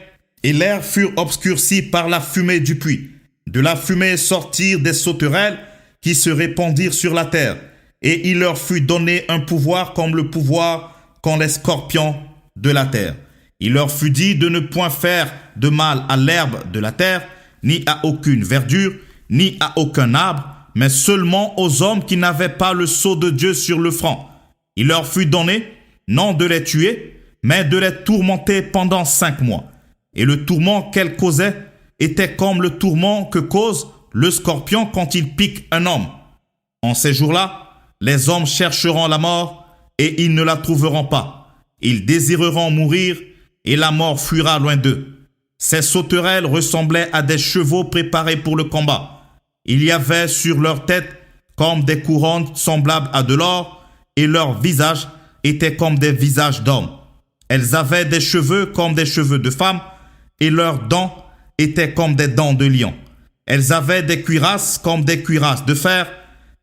et l'air furent obscurcis par la fumée du puits. De la fumée sortirent des sauterelles qui se répandirent sur la terre, et il leur fut donné un pouvoir comme le pouvoir qu'ont les scorpions de la terre. Il leur fut dit de ne point faire de mal à l'herbe de la terre, ni à aucune verdure, ni à aucun arbre, mais seulement aux hommes qui n'avaient pas le sceau de Dieu sur le front. Il leur fut donné, non de les tuer, mais de les tourmenter pendant 5 mois. Et le tourment qu'elles causaient était comme le tourment que cause le scorpion quand il pique un homme. En ces jours-là, les hommes chercheront la mort et ils ne la trouveront pas. Ils désireront mourir et la mort fuira loin d'eux. Ces sauterelles ressemblaient à des chevaux préparés pour le combat. Il y avait sur leur tête comme des couronnes semblables à de l'or et leurs visages étaient comme des visages d'hommes. Elles avaient des cheveux comme des cheveux de femmes et leurs dents étaient comme des dents de lion. Elles avaient des cuirasses comme des cuirasses de fer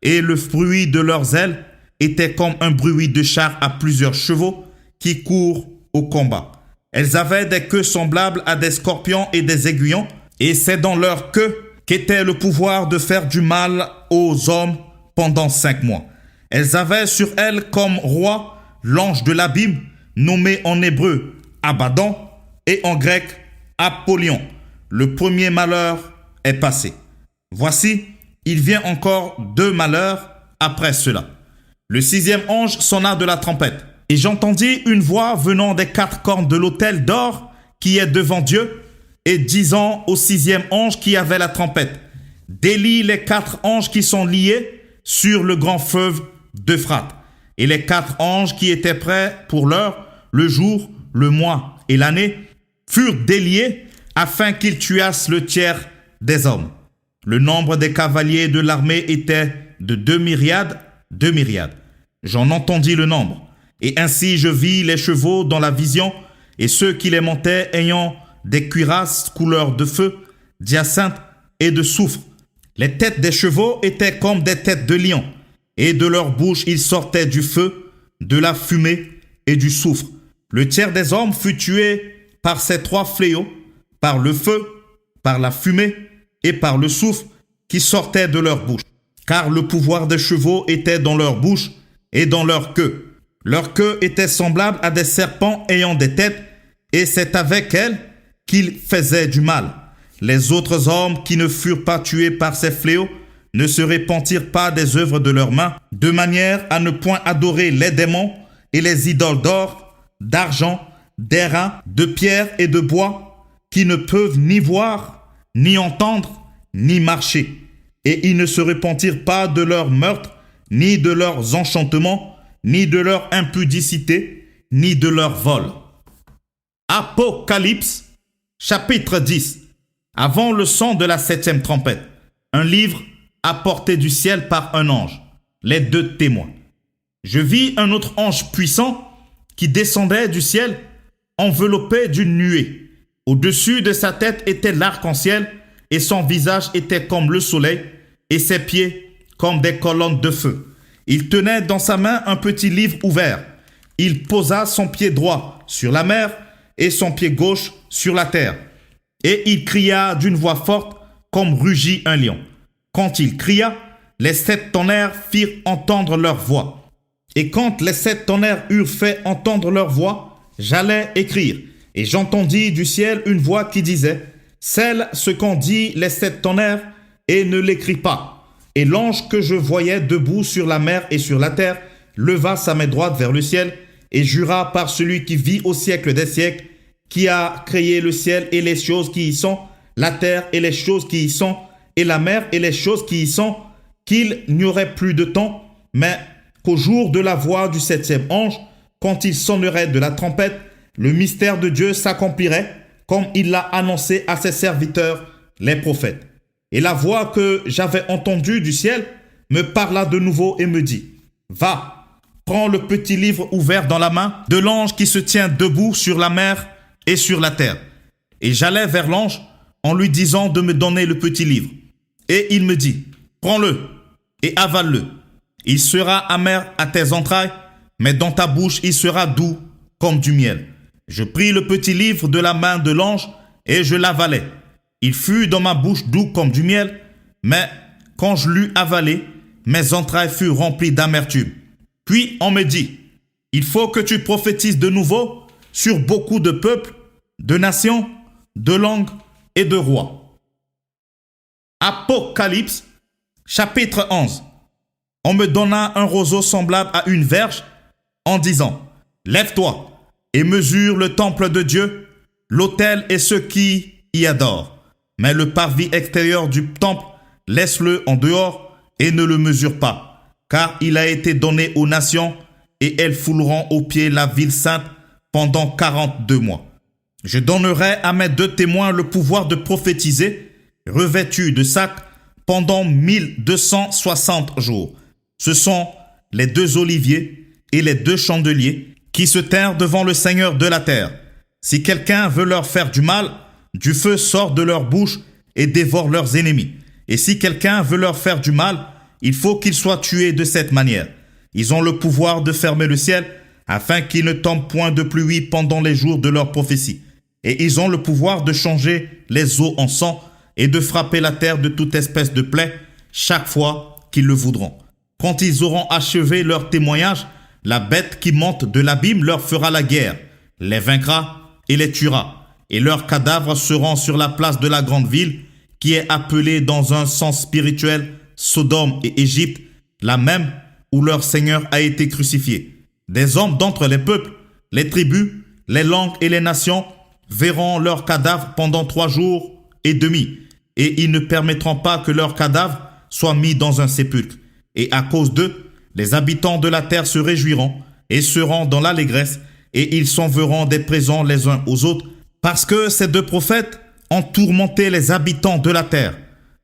et le bruit de leurs ailes était comme un bruit de char à plusieurs chevaux qui courent au combat. Elles avaient des queues semblables à des scorpions et des aiguillons et c'est dans leur queue qu'était le pouvoir de faire du mal aux hommes pendant 5 mois. Elles avaient sur elles comme roi l'ange de l'abîme, nommé en hébreu Abaddon et en grec Apollyon. Le premier malheur est passé. Voici, il vient encore 2 malheurs après cela. Le 6e ange sonna de la trompette, et j'entendis une voix venant des 4 cornes de l'autel d'or qui est devant Dieu, et disant au 6e ange qui avait la trompette, « Délie les 4 anges qui sont liés sur le grand fleuve d'Euphrate. » Et les 4 anges qui étaient prêts pour l'heure, le jour, le mois et l'année, furent déliés afin qu'ils tuassent le tiers des hommes. Le nombre des cavaliers de l'armée était de 2 myriades. J'en entendis le nombre. Et ainsi je vis les chevaux dans la vision, et ceux qui les montaient ayant des cuirasses couleur de feu, d'hyacinthe et de soufre. Les têtes des chevaux étaient comme des têtes de lions, et de leur bouche il sortait du feu, de la fumée et du soufre. Le tiers des hommes fut tué par ces 3 fléaux, par le feu, par la fumée et par le soufre qui sortait de leur bouche. Car le pouvoir des chevaux était dans leur bouche et dans leur queue. Leur queue était semblable à des serpents ayant des têtes, et c'est avec elles qu'ils faisaient du mal. Les autres hommes qui ne furent pas tués par ces fléaux ne se repentirent pas des œuvres de leurs mains, de manière à ne point adorer les démons et les idoles d'or, d'argent, d'airain, de pierre et de bois, qui ne peuvent ni voir, ni entendre, ni marcher. Et ils ne se repentirent pas de leurs meurtres, ni de leurs enchantements, ni de leur impudicité, ni de leur vol. Apocalypse, chapitre 10. Avant le son de la 7e trompette, un livre apporté du ciel par un ange, les 2 témoins. Je vis un autre ange puissant qui descendait du ciel, enveloppé d'une nuée. Au-dessus de sa tête était l'arc-en-ciel, et son visage était comme le soleil, et ses pieds comme des colonnes de feu. Il tenait dans sa main un petit livre ouvert. Il posa son pied droit sur la mer et son pied gauche sur la terre. Et il cria d'une voix forte comme rugit un lion. Quand il cria, les 7 tonnerres firent entendre leur voix. Et quand les 7 tonnerres eurent fait entendre leur voix, j'allais écrire. Et j'entendis du ciel une voix qui disait, « Scelle ce qu'ont dit les 7 tonnerres et ne l'écris pas. » Et l'ange que je voyais debout sur la mer et sur la terre leva sa main droite vers le ciel et jura par celui qui vit au siècle des siècles, qui a créé le ciel et les choses qui y sont, la terre et les choses qui y sont, et la mer et les choses qui y sont, qu'il n'y aurait plus de temps, mais qu'au jour de la voix du 7e ange, quand il sonnerait de la trompette, le mystère de Dieu s'accomplirait, comme il l'a annoncé à ses serviteurs, les prophètes. Et la voix que j'avais entendue du ciel me parla de nouveau et me dit, « Va, prends le petit livre ouvert dans la main de l'ange qui se tient debout sur la mer et sur la terre. » Et j'allai vers l'ange en lui disant de me donner le petit livre. Et il me dit, « Prends-le et avale-le. Il sera amer à tes entrailles, mais dans ta bouche il sera doux comme du miel. » Je pris le petit livre de la main de l'ange et je l'avalai. Il fut dans ma bouche doux comme du miel, mais quand je l'eus avalé, mes entrailles furent remplies d'amertume. Puis on me dit, « Il faut que tu prophétises de nouveau sur beaucoup de peuples, de nations, de langues et de rois. » Apocalypse, chapitre 11. On me donna un roseau semblable à une verge en disant, « Lève-toi et mesure le temple de Dieu, l'autel et ceux qui y adorent. » Mais le parvis extérieur du temple laisse-le en dehors et ne le mesure pas, car il a été donné aux nations et elles fouleront aux pieds la ville sainte pendant 42 mois. Je donnerai à mes 2 témoins le pouvoir de prophétiser, revêtus de sac, pendant 1260 jours. Ce sont les 2 oliviers et les 2 chandeliers qui se tinrent devant le Seigneur de la terre. Si quelqu'un veut leur faire du mal, du feu sort de leur bouche et dévore leurs ennemis. Et si quelqu'un veut leur faire du mal, il faut qu'ils soient tués de cette manière. Ils ont le pouvoir de fermer le ciel afin qu'il ne tombe point de pluie pendant les jours de leur prophétie. Et ils ont le pouvoir de changer les eaux en sang et de frapper la terre de toute espèce de plaie chaque fois qu'ils le voudront. Quand ils auront achevé leur témoignage, la bête qui monte de l'abîme leur fera la guerre, les vaincra et les tuera, et leurs cadavres seront sur la place de la grande ville, qui est appelée dans un sens spirituel Sodome et Égypte, la même où leur Seigneur a été crucifié. Des hommes d'entre les peuples, les tribus, les langues et les nations verront leurs cadavres pendant 3 jours et demi, et ils ne permettront pas que leurs cadavres soient mis dans un sépulcre. Et à cause d'eux, les habitants de la terre se réjouiront et seront dans l'allégresse, et ils s'enverront des présents les uns aux autres, parce que ces 2 prophètes ont tourmenté les habitants de la terre.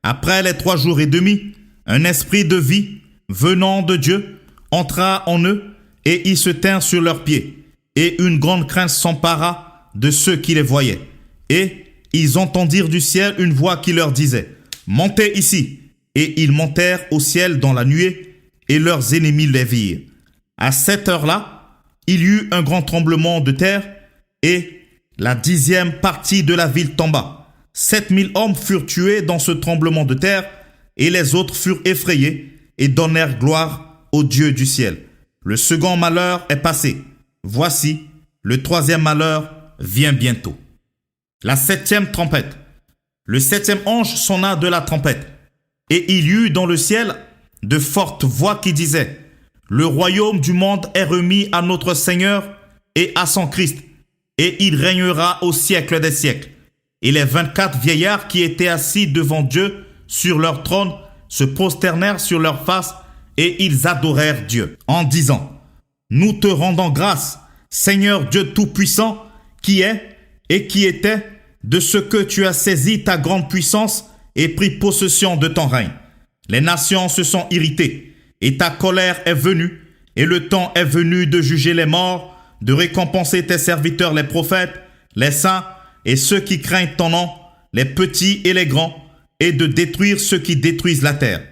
Après les 3 jours et demi, un esprit de vie venant de Dieu entra en eux, et ils se tinrent sur leurs pieds, et une grande crainte s'empara de ceux qui les voyaient. Et ils entendirent du ciel une voix qui leur disait « Montez ici !» Et ils montèrent au ciel dans la nuée, et leurs ennemis les virent. À cette heure-là, il y eut un grand tremblement de terre, et la 10e partie de la ville tomba. 7000 hommes furent tués dans ce tremblement de terre, et les autres furent effrayés et donnèrent gloire au Dieu du ciel. Le second malheur est passé. Voici, le 3e malheur vient bientôt. La 7e trompette. Le 7e ange sonna de la trompette, et il y eut dans le ciel de fortes voix qui disaient « Le royaume du monde est remis à notre Seigneur et à son Christ, et il régnera au siècle des siècles. » Et les 24 vieillards qui étaient assis devant Dieu sur leur trône se prosternèrent sur leurs faces, et ils adorèrent Dieu, en disant « Nous te rendons grâce, Seigneur Dieu Tout-Puissant, qui est et qui était, de ce que tu as saisi ta grande puissance et pris possession de ton règne. Les nations se sont irritées, et ta colère est venue, et le temps est venu de juger les morts, de récompenser tes serviteurs les prophètes, les saints et ceux qui craignent ton nom, les petits et les grands, et de détruire ceux qui détruisent la terre.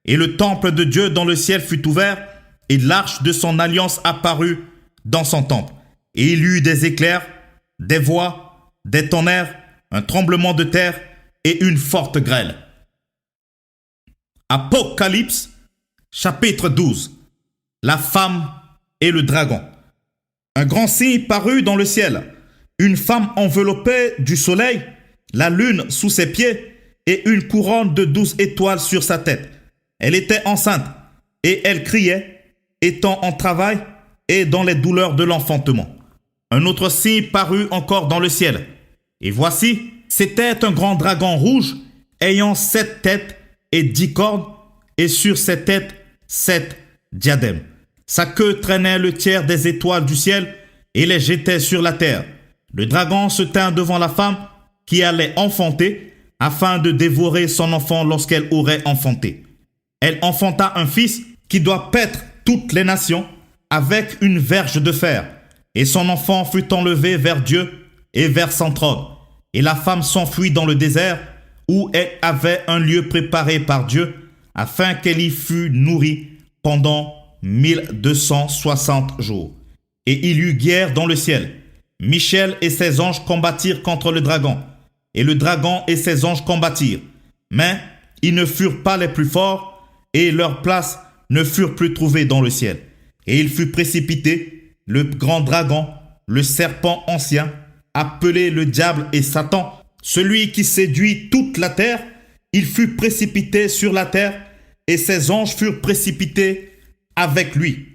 Et le temple de Dieu dans le ciel fut ouvert, et l'arche de son alliance apparut dans son temple. Et il y eut des éclairs, des voix, des tonnerres, un tremblement de terre et une forte grêle. Apocalypse, chapitre 12. La femme et le dragon. Un grand signe parut dans le ciel. Une femme enveloppée du soleil, la lune sous ses pieds et une couronne de 12 étoiles sur sa tête. Elle était enceinte et elle criait, étant en travail et dans les douleurs de l'enfantement. Un autre signe parut encore dans le ciel. Et voici, c'était un grand dragon rouge ayant 7 têtes et 10 cornes, et sur ses têtes 7 diadèmes. Sa queue traînait le tiers des étoiles du ciel et les jetait sur la terre. Le dragon se tint devant la femme qui allait enfanter, afin de dévorer son enfant lorsqu'elle aurait enfanté. Elle enfanta un fils qui doit paître toutes les nations avec une verge de fer. Et son enfant fut enlevé vers Dieu et vers son trône. Et la femme s'enfuit dans le désert, où elle avait un lieu préparé par Dieu, afin qu'elle y fût nourrie pendant 1260 jours. Et il y eut guerre dans le ciel. Michel et ses anges combattirent contre le dragon. Et le dragon et ses anges combattirent. Mais ils ne furent pas les plus forts, et leurs places ne furent plus trouvées dans le ciel. Et il fut précipité, le grand dragon, le serpent ancien, appelé le diable et Satan, celui qui séduit toute la terre. Il fut précipité sur la terre, et ses anges furent précipités avec lui.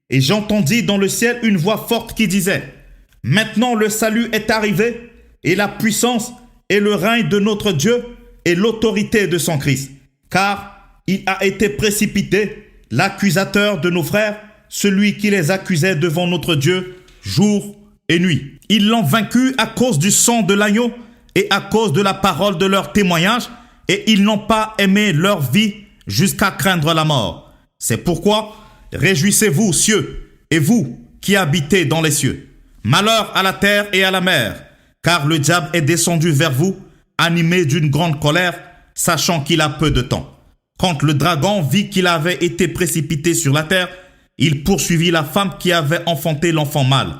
Et j'entendis dans le ciel une voix forte qui disait « Maintenant le salut est arrivé, et la puissance et le règne de notre Dieu et l'autorité de son Christ. car il a été précipité, l'accusateur de nos frères, celui qui les accusait devant notre Dieu, jour et nuit. Ils l'ont vaincu à cause du sang de l'agneau et à cause de la parole de leur témoignage, et ils n'ont pas aimé leur vie jusqu'à craindre la mort. C'est pourquoi, réjouissez-vous, cieux, et vous qui habitez dans les cieux. Malheur à la terre et à la mer, car le diable est descendu vers vous, animé d'une grande colère, sachant qu'il a peu de temps. Quand le dragon vit qu'il avait été précipité sur la terre, il poursuivit la femme qui avait enfanté l'enfant mâle.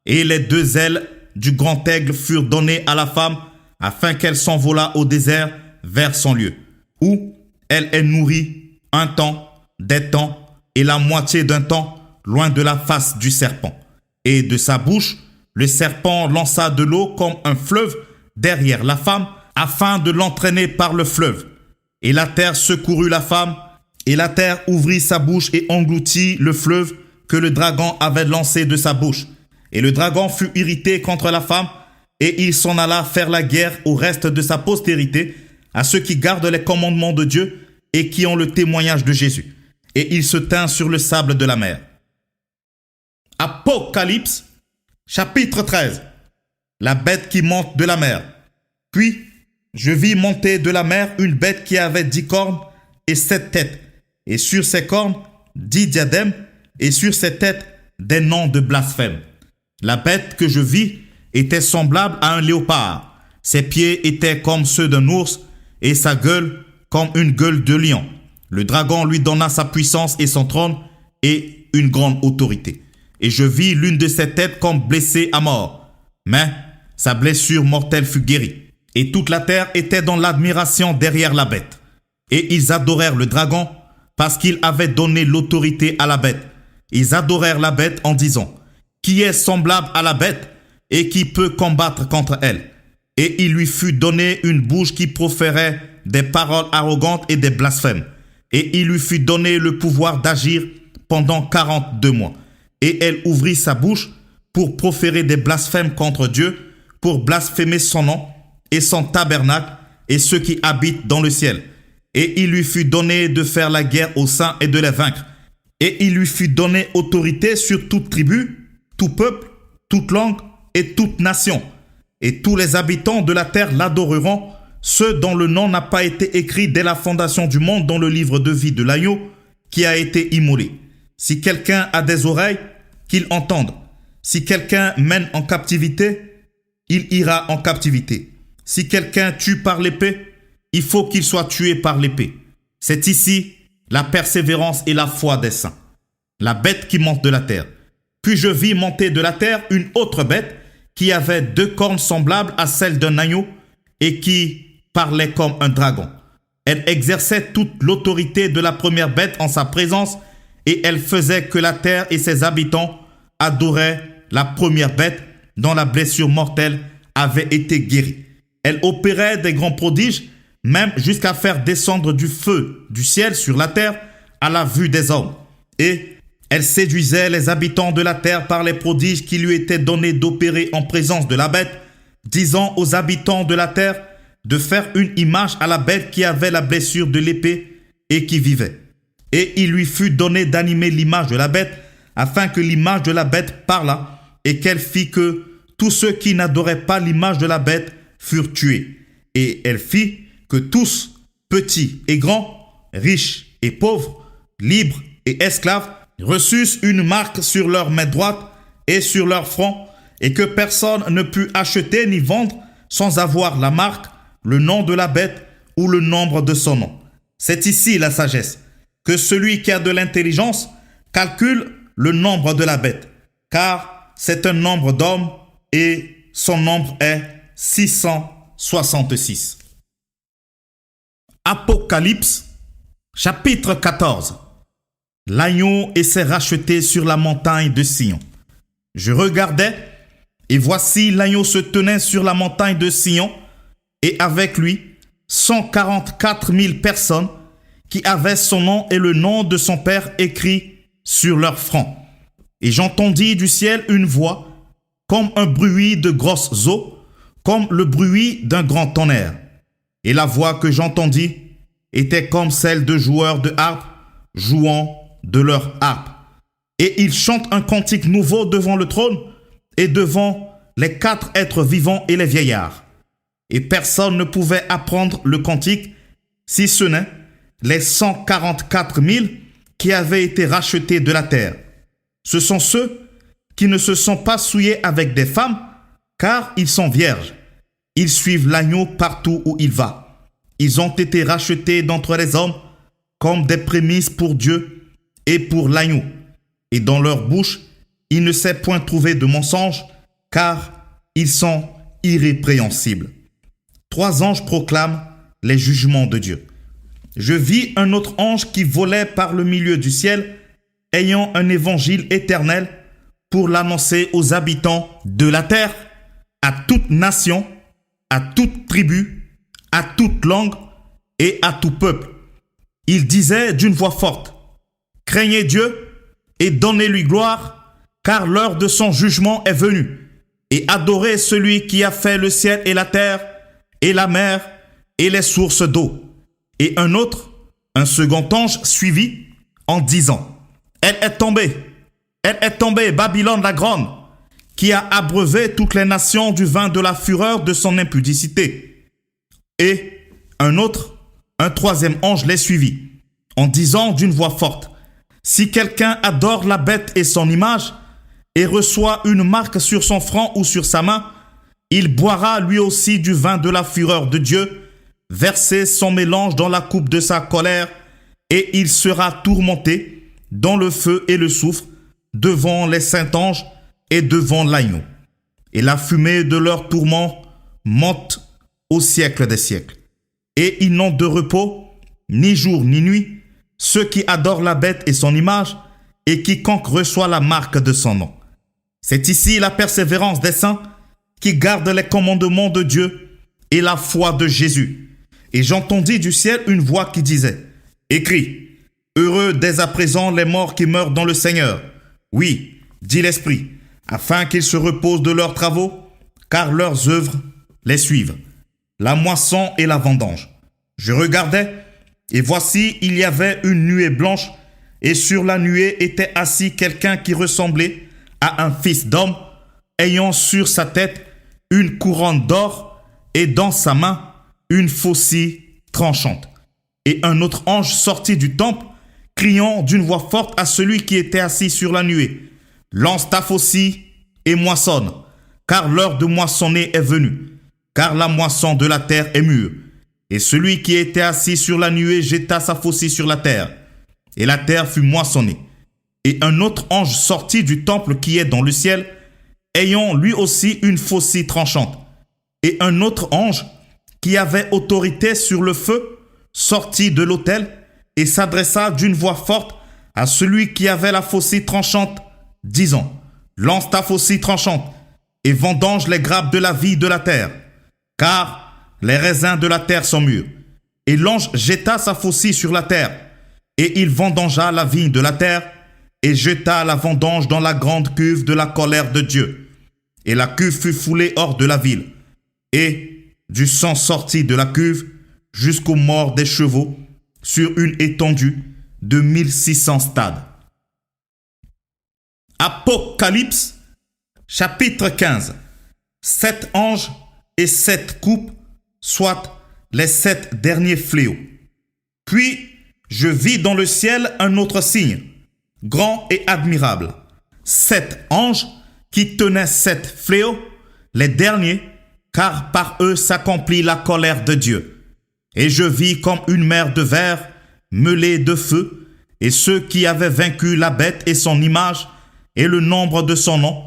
Et les deux ailes du grand aigle furent données à la femme, afin qu'elle s'envolât au désert vers son lieu, où elle est nourrie un temps, des temps, et la moitié d'un temps, loin de la face du serpent. Et de sa bouche, le serpent lança de l'eau comme un fleuve derrière la femme, afin de l'entraîner par le fleuve. Et la terre secourut la femme, et la terre ouvrit sa bouche et engloutit le fleuve que le dragon avait lancé de sa bouche. Et le dragon fut irrité contre la femme, et il s'en alla faire la guerre au reste de sa postérité, à ceux qui gardent les commandements de Dieu et qui ont le témoignage de Jésus. Et il se tint sur le sable de la mer. Apocalypse, chapitre 13. La bête qui monte de la mer. Puis, je vis monter de la mer une bête qui avait 10 cornes et 7 têtes, et sur ses cornes 10 diadèmes, et sur ses têtes des noms de blasphème. La bête que je vis était semblable à un léopard. Ses pieds étaient comme ceux d'un ours, et sa gueule comme une gueule de lion. Le dragon lui donna sa puissance et son trône, et une grande autorité. Et je vis l'une de ses têtes comme blessée à mort. Mais sa blessure mortelle fut guérie. Et toute la terre était dans l'admiration derrière la bête. Et ils adorèrent le dragon parce qu'il avait donné l'autorité à la bête. Ils adorèrent la bête en disant: qui est semblable à la bête et qui peut combattre contre elle? Et il lui fut donné une bouche qui proférait des paroles arrogantes et des blasphèmes. Et il lui fut donné le pouvoir d'agir pendant 42 mois. Et elle ouvrit sa bouche pour proférer des blasphèmes contre Dieu, pour blasphémer son nom et son tabernacle et ceux qui habitent dans le ciel. Et il lui fut donné de faire la guerre aux saints et de les vaincre. Et il lui fut donné autorité sur toute tribu, tout peuple, toute langue et toute nation. Et tous les habitants de la terre l'adoreront, ceux dont le nom n'a pas été écrit dès la fondation du monde dans le livre de vie de l'agneau qui a été immolé. Si quelqu'un a des oreilles, qu'il entende. Si quelqu'un mène en captivité, il ira en captivité. Si quelqu'un tue par l'épée, il faut qu'il soit tué par l'épée. C'est ici la persévérance et la foi des saints. La bête qui monte de la terre. Puis je vis monter de la terre une autre bête qui avait 2 cornes semblables à celles d'un agneau et qui parlait comme un dragon. Elle exerçait toute l'autorité de la première bête en sa présence et elle faisait que la terre et ses habitants adoraient la première bête dont la blessure mortelle avait été guérie. Elle opérait des grands prodiges, même jusqu'à faire descendre du feu du ciel sur la terre à la vue des hommes. Et elle séduisait les habitants de la terre par les prodiges qui lui étaient donnés d'opérer en présence de la bête, disant aux habitants de la terre de faire une image à la bête qui avait la blessure de l'épée et qui vivait. Et il lui fut donné d'animer l'image de la bête, afin que l'image de la bête parlât, et qu'elle fit que tous ceux qui n'adoraient pas l'image de la bête furent tués. Et elle fit que tous, petits et grands, riches et pauvres, libres et esclaves, reçussent une marque sur leur main droite et sur leur front, et que personne ne put acheter ni vendre sans avoir la marque, le nom de la bête ou le nombre de son nom. C'est ici la sagesse, que celui qui a de l'intelligence calcule le nombre de la bête, car c'est un nombre d'hommes et son nombre est 666. Apocalypse, chapitre 14. L'agneau et ses rachetés sur la montagne de Sion. Je regardais, et voici l'agneau se tenait sur la montagne de Sion, et avec lui 144 000 personnes qui avaient son nom et le nom de son père écrit sur leur front. Et j'entendis du ciel une voix, comme un bruit de grosses eaux, comme le bruit d'un grand tonnerre. Et la voix que j'entendis était comme celle de joueurs de harpe jouant de leur harpe. Et ils chantent un cantique nouveau devant le trône et devant les 4 êtres vivants et les vieillards. Et personne ne pouvait apprendre le cantique, si ce n'est les 144 000 qui avaient été rachetés de la terre. Ce sont ceux qui ne se sont pas souillés avec des femmes, car ils sont vierges. Ils suivent l'agneau partout où il va. Ils ont été rachetés d'entre les hommes comme des prémices pour Dieu et pour l'agneau. Et dans leur bouche, il ne s'est point trouvé de mensonge, car ils sont irrépréhensibles. 3 anges proclament les jugements de Dieu. Je vis un autre ange qui volait par le milieu du ciel, ayant un évangile éternel pour l'annoncer aux habitants de la terre, à toute nation, à toute tribu, à toute langue et à tout peuple. Il disait d'une voix forte: craignez Dieu et donnez-lui gloire, car l'heure de son jugement est venue. Et adorez celui qui a fait le ciel et la terre, et la mer, et les sources d'eau. Et un second ange suivit en disant: elle est tombée, Babylone la grande, qui a abreuvé toutes les nations du vin de la fureur de son impudicité. Et un troisième ange les suivit, en disant d'une voix forte: si quelqu'un adore la bête et son image, et reçoit une marque sur son front ou sur sa main, il boira lui aussi du vin de la fureur de Dieu, versé son mélange dans la coupe de sa colère, et il sera tourmenté dans le feu et le soufre, devant les saints anges et devant l'agneau. Et la fumée de leur tourment monte au siècle des siècles. Et ils n'ont de repos, ni jour ni nuit, ceux qui adorent la bête et son image, et quiconque reçoit la marque de son nom. C'est ici la persévérance des saints qui gardent les commandements de Dieu et la foi de Jésus. Et j'entendis du ciel une voix qui disait: écris, heureux dès à présent les morts qui meurent dans le Seigneur. Oui, dit l'Esprit, afin qu'ils se reposent de leurs travaux, car leurs œuvres les suivent. La moisson et la vendange. Je regardais, et voici, il y avait une nuée blanche, et sur la nuée était assis quelqu'un qui ressemblait à un fils d'homme, ayant sur sa tête une couronne d'or, et dans sa main une faucille tranchante. Et un autre ange sortit du temple, criant d'une voix forte à celui qui était assis sur la nuée: lance ta faucille et moissonne, car l'heure de moissonner est venue, car la moisson de la terre est mûre. Et celui qui était assis sur la nuée jeta sa faucille sur la terre, et la terre fut moissonnée. Et un autre ange sortit du temple qui est dans le ciel, ayant lui aussi une faucille tranchante. Et un autre ange, qui avait autorité sur le feu, sortit de l'autel et s'adressa d'une voix forte à celui qui avait la faucille tranchante, disant: lance ta faucille tranchante et vendange les grappes de la vie de la terre, car les raisins de la terre sont mûrs. Et l'ange jeta sa faucille sur la terre, et il vendangea la vigne de la terre, et jeta la vendange dans la grande cuve de la colère de Dieu. Et la cuve fut foulée hors de la ville, et du sang sortit de la cuve jusqu'aux morts des chevaux sur une étendue de 1600 stades. Apocalypse, chapitre 15. 7 anges et 7 coupes, soit les 7 derniers fléaux. Puis je vis dans le ciel un autre signe, grand et admirable. 7 anges qui tenaient 7 fléaux, les derniers, car par eux s'accomplit la colère de Dieu. Et je vis comme une mer de verre mêlée de feu, et ceux qui avaient vaincu la bête et son image et le nombre de son nom,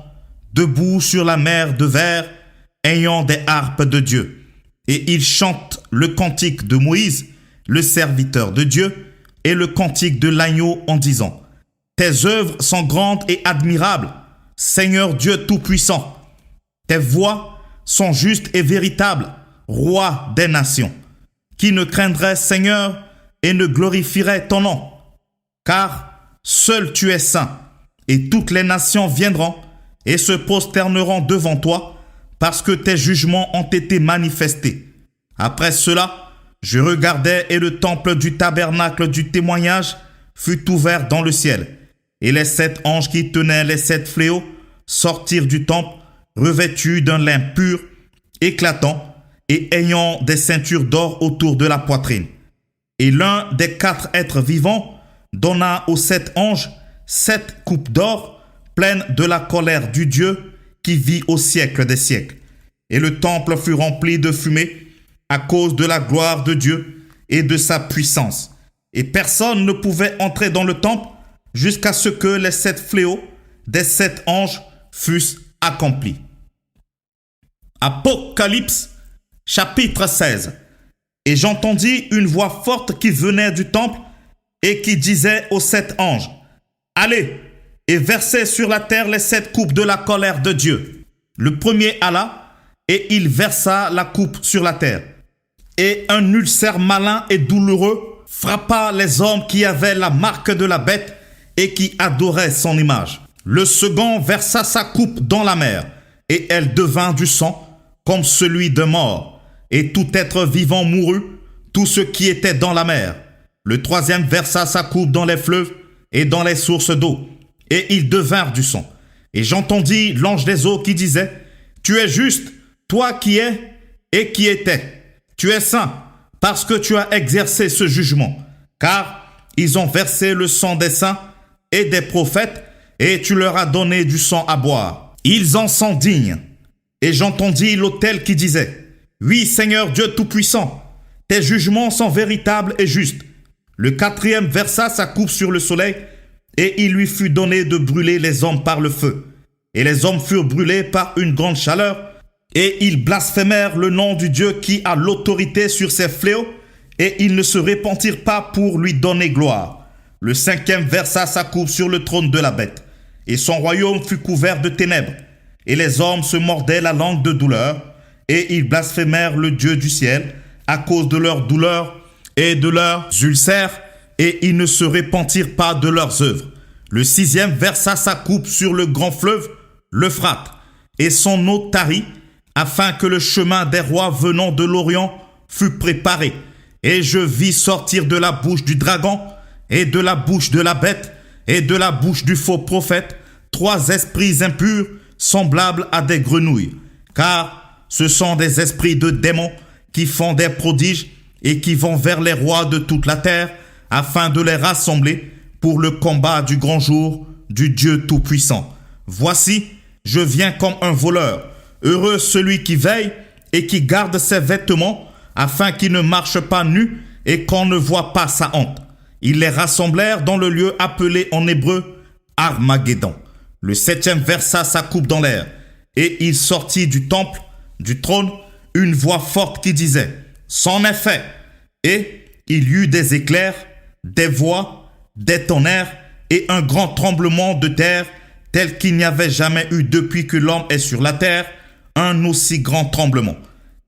debout sur la mer de verre, ayant des harpes de Dieu. Et ils chantent le cantique de Moïse, le serviteur de Dieu, et le cantique de l'agneau en disant: tes œuvres sont grandes et admirables, Seigneur Dieu Tout-Puissant. Tes voies sont justes et véritables, Roi des nations. Qui ne craindrait, Seigneur, et ne glorifierait ton nom? Car seul tu es saint, et toutes les nations viendront et se prosterneront devant toi, parce que tes jugements ont été manifestés. Après cela, je regardais et le temple du tabernacle du témoignage fut ouvert dans le ciel. Et les 7 anges qui tenaient les 7 fléaux sortirent du temple, revêtus d'un lin pur, éclatant, et ayant des ceintures d'or autour de la poitrine. Et l'un des 4 êtres vivants donna aux 7 anges 7 coupes d'or pleines de la colère du Dieu qui vit au siècle des siècles. Et le temple fut rempli de fumée à cause de la gloire de Dieu et de sa puissance. Et personne ne pouvait entrer dans le temple jusqu'à ce que les 7 fléaux des 7 anges fussent accomplis. Apocalypse, chapitre 16. Et j'entendis une voix forte qui venait du temple et qui disait aux 7 anges, « Allez et versez sur la terre les 7 coupes de la colère de Dieu. » Le premier alla, et il versa la coupe sur la terre. Et un ulcère malin et douloureux frappa les hommes qui avaient la marque de la bête et qui adoraient son image. Le second versa sa coupe dans la mer, et elle devint du sang, comme celui de mort. Et tout être vivant mourut, tout ce qui était dans la mer. Le troisième versa sa coupe dans les fleuves et dans les sources d'eau, et ils devinrent du sang. Et j'entendis l'ange des eaux qui disait, « Tu es juste, toi qui es et qui étais. Tu es saint, parce que tu as exercé ce jugement. Car ils ont versé le sang des saints et des prophètes, et tu leur as donné du sang à boire. Ils en sont dignes. » Et j'entendis l'autel qui disait, « Oui, Seigneur Dieu Tout-Puissant, tes jugements sont véritables et justes. » Le quatrième versa sa coupe sur le soleil, et il lui fut donné de brûler les hommes par le feu. Et les hommes furent brûlés par une grande chaleur, et ils blasphémèrent le nom du Dieu qui a l'autorité sur ces fléaux, et ils ne se repentirent pas pour lui donner gloire. Le cinquième versa sa coupe sur le trône de la bête, et son royaume fut couvert de ténèbres. Et les hommes se mordaient la langue de douleur, et ils blasphémèrent le Dieu du ciel à cause de leurs douleurs et de leurs ulcères, et ils ne se repentirent pas de leurs œuvres. Le sixième versa sa coupe sur le grand fleuve, l'Euphrate, et son eau tarit, afin que le chemin des rois venant de l'Orient fût préparé. Et je vis sortir de la bouche du dragon, et de la bouche de la bête, et de la bouche du faux prophète, 3 esprits impurs, semblables à des grenouilles. Car ce sont des esprits de démons qui font des prodiges et qui vont vers les rois de toute la terre, afin de les rassembler pour le combat du grand jour du Dieu Tout-Puissant. Voici, je viens comme un voleur. Heureux celui qui veille et qui garde ses vêtements, afin qu'il ne marche pas nu et qu'on ne voit pas sa honte. Ils les rassemblèrent dans le lieu appelé en hébreu Armageddon. Le septième versa sa coupe dans l'air, et il sortit du temple, du trône, une voix forte qui disait, « C'en est fait !» Et il y eut des éclairs, des voix, des tonnerres et un grand tremblement de terre, tel qu'il n'y avait jamais eu depuis que l'homme est sur la terre, un aussi grand tremblement.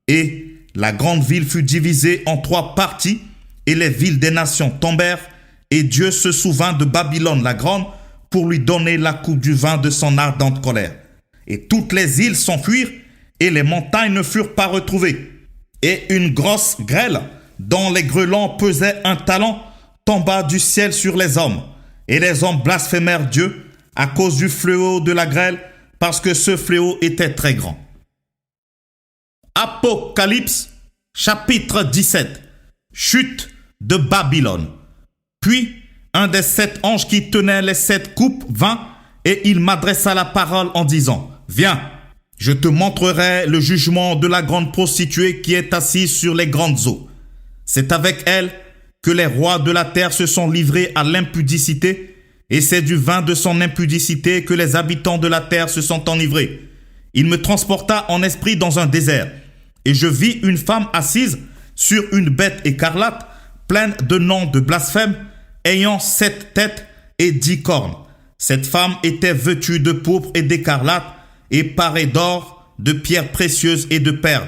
Et la grande ville fut divisée en 3 parties, et les villes des nations tombèrent, et Dieu se souvint de Babylone la grande pour lui donner la coupe du vin de son ardente colère. Et toutes les îles s'enfuirent, et les montagnes ne furent pas retrouvées. Et une grosse grêle, dont les grêlons pesaient 1 talent, tomba du ciel sur les hommes. Et les hommes blasphémèrent Dieu à cause du fléau de la grêle, parce que ce fléau était très grand. Apocalypse, chapitre 17. Chute de Babylone. Puis, un des 7 anges qui tenaient les 7 coupes vint, et il m'adressa la parole en disant, « Viens, je te montrerai le jugement de la grande prostituée qui est assise sur les grandes eaux. C'est avec elle que les rois de la terre se sont livrés à l'impudicité, et c'est du vin de son impudicité que les habitants de la terre se sont enivrés. Il me transporta en esprit dans un désert, et je vis une femme assise sur une bête écarlate, pleine de noms de blasphème, ayant 7 têtes et 10 cornes. Cette femme était vêtue de pourpre et d'écarlate, et parée d'or, de pierres précieuses et de perles.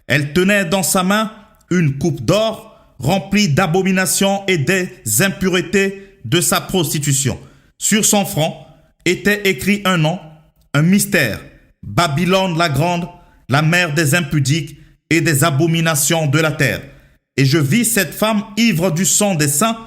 Elle tenait dans sa main une coupe d'or, remplie d'abominations et des impuretés de sa prostitution. Sur son front était écrit un nom, un mystère, Babylone la grande, la mère des impudiques et des abominations de la terre. Et je vis cette femme ivre du sang des saints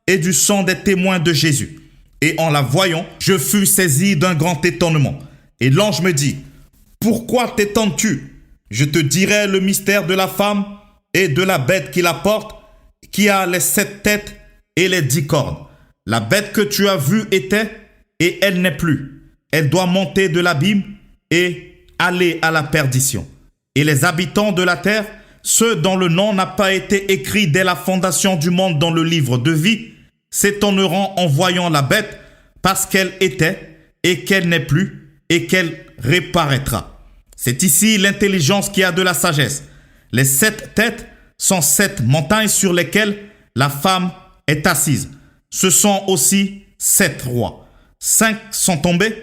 et du sang des témoins de Jésus. Et en la voyant, je fus saisi d'un grand étonnement. Et l'ange me dit, « Pourquoi t'étonnes-tu? Je te dirai le mystère de la femme et de la bête qui la porte, qui a les 7 têtes et les 10 cornes. La bête que tu as vue était, et elle n'est plus. Elle doit monter de l'abîme et aller à la perdition. Et les habitants de la terre, ceux dont le nom n'a pas été écrit dès la fondation du monde dans le livre de vie, s'étonneront en voyant la bête, parce qu'elle était, et qu'elle n'est plus, et qu'elle reparaîtra. C'est ici l'intelligence qui a de la sagesse. Les 7 têtes sont 7 montagnes sur lesquelles la femme est assise. Ce sont aussi 7 rois. 5 sont tombés,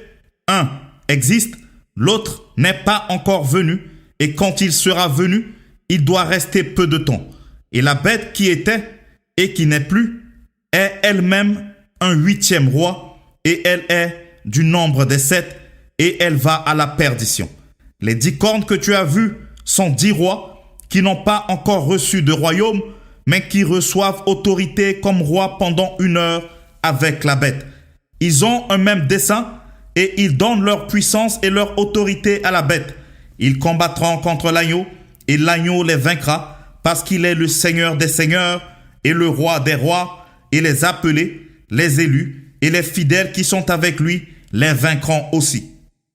un existe, l'autre n'est pas encore venu, et quand il sera venu, il doit rester peu de temps. Et la bête qui était et qui n'est plus est elle-même un 8e roi, et elle est du nombre des 7, et elle va à la perdition. Les 10 cornes que tu as vues sont 10 rois qui n'ont pas encore reçu de royaume, mais qui reçoivent autorité comme rois pendant 1 heure avec la bête. Ils ont un même dessein et ils donnent leur puissance et leur autorité à la bête. Ils combattront contre l'agneau et l'agneau les vaincra parce qu'il est le Seigneur des seigneurs et le roi des rois, et les appelés, les élus et les fidèles qui sont avec lui les vaincront aussi.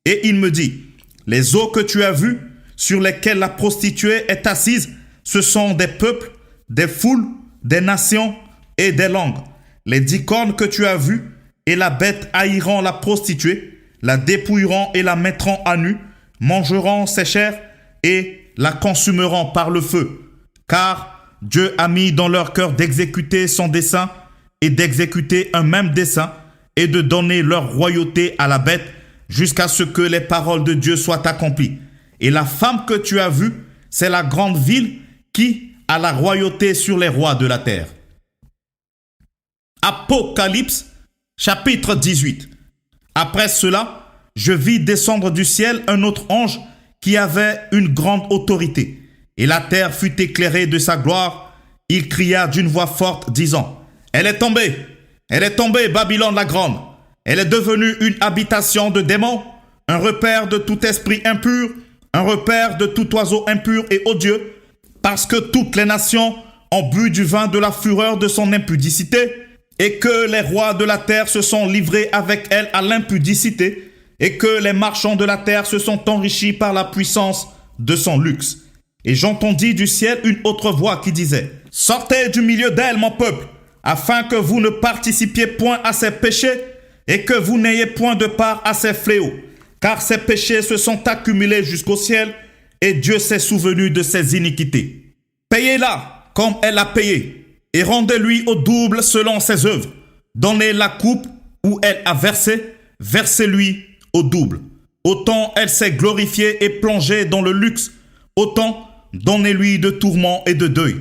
Et il me dit, les eaux que tu as vues sur lesquelles la prostituée est assise, ce sont des peuples, des foules, des nations et des langues. Les 10 cornes que tu as vues et la bête haïront la prostituée, la dépouilleront et la mettront à nu, mangeront ses chairs et la consumeront par le feu. Car Dieu a mis dans leur cœur d'exécuter son dessein et d'exécuter un même dessein et de donner leur royauté à la bête jusqu'à ce que les paroles de Dieu soient accomplies. Et la femme que tu as vue, c'est la grande ville qui a la royauté sur les rois de la terre. Apocalypse, chapitre 18. Après cela, je vis descendre du ciel un autre ange qui avait une grande autorité. Et la terre fut éclairée de sa gloire. Il cria d'une voix forte, disant, « Elle est tombée, Babylone la grande. Elle est devenue une habitation de démons, un repère de tout esprit impur, un repère de tout oiseau impur et odieux, parce que toutes les nations ont bu du vin de la fureur de son impudicité, et que les rois de la terre se sont livrés avec elle à l'impudicité, et que les marchands de la terre se sont enrichis par la puissance de son luxe. Et j'entendis du ciel une autre voix qui disait, « Sortez du milieu d'elle, mon peuple, afin que vous ne participiez point à ses péchés, et que vous n'ayez point de part à ses fléaux, car ses péchés se sont accumulés jusqu'au ciel, et Dieu s'est souvenu de ses iniquités. Payez-la comme elle a payé, et rendez-lui au double selon ses œuvres. Donnez la coupe où elle a versé, versez-lui au double. Autant elle s'est glorifiée et plongée dans le luxe, autant donnez-lui de tourments et de deuil.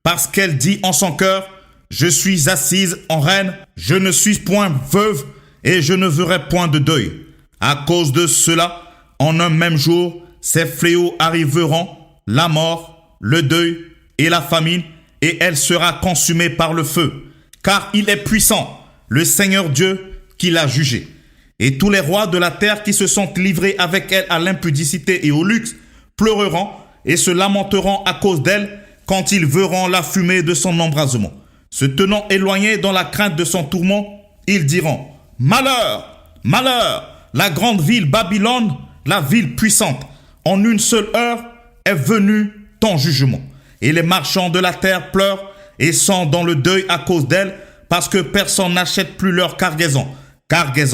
Parce qu'elle dit en son cœur, je suis assise en reine, je ne suis point veuve, et je ne verrai point de deuil. À cause de cela, en un même jour, ces fléaux arriveront, la mort, le deuil et la famine, et elle sera consumée par le feu. Car il est puissant, le Seigneur Dieu qui l'a jugé. Et tous les rois de la terre qui se sont livrés avec elle à l'impudicité et au luxe, pleureront et se lamenteront à cause d'elle quand ils verront la fumée de son embrasement. Se tenant éloignés dans la crainte de son tourment, ils diront, « Malheur, malheur, la grande ville Babylone, la ville puissante, en une seule heure est venu ton jugement. Et les marchands de la terre pleurent et sont dans le deuil à cause d'elle, parce que personne n'achète plus leur cargaison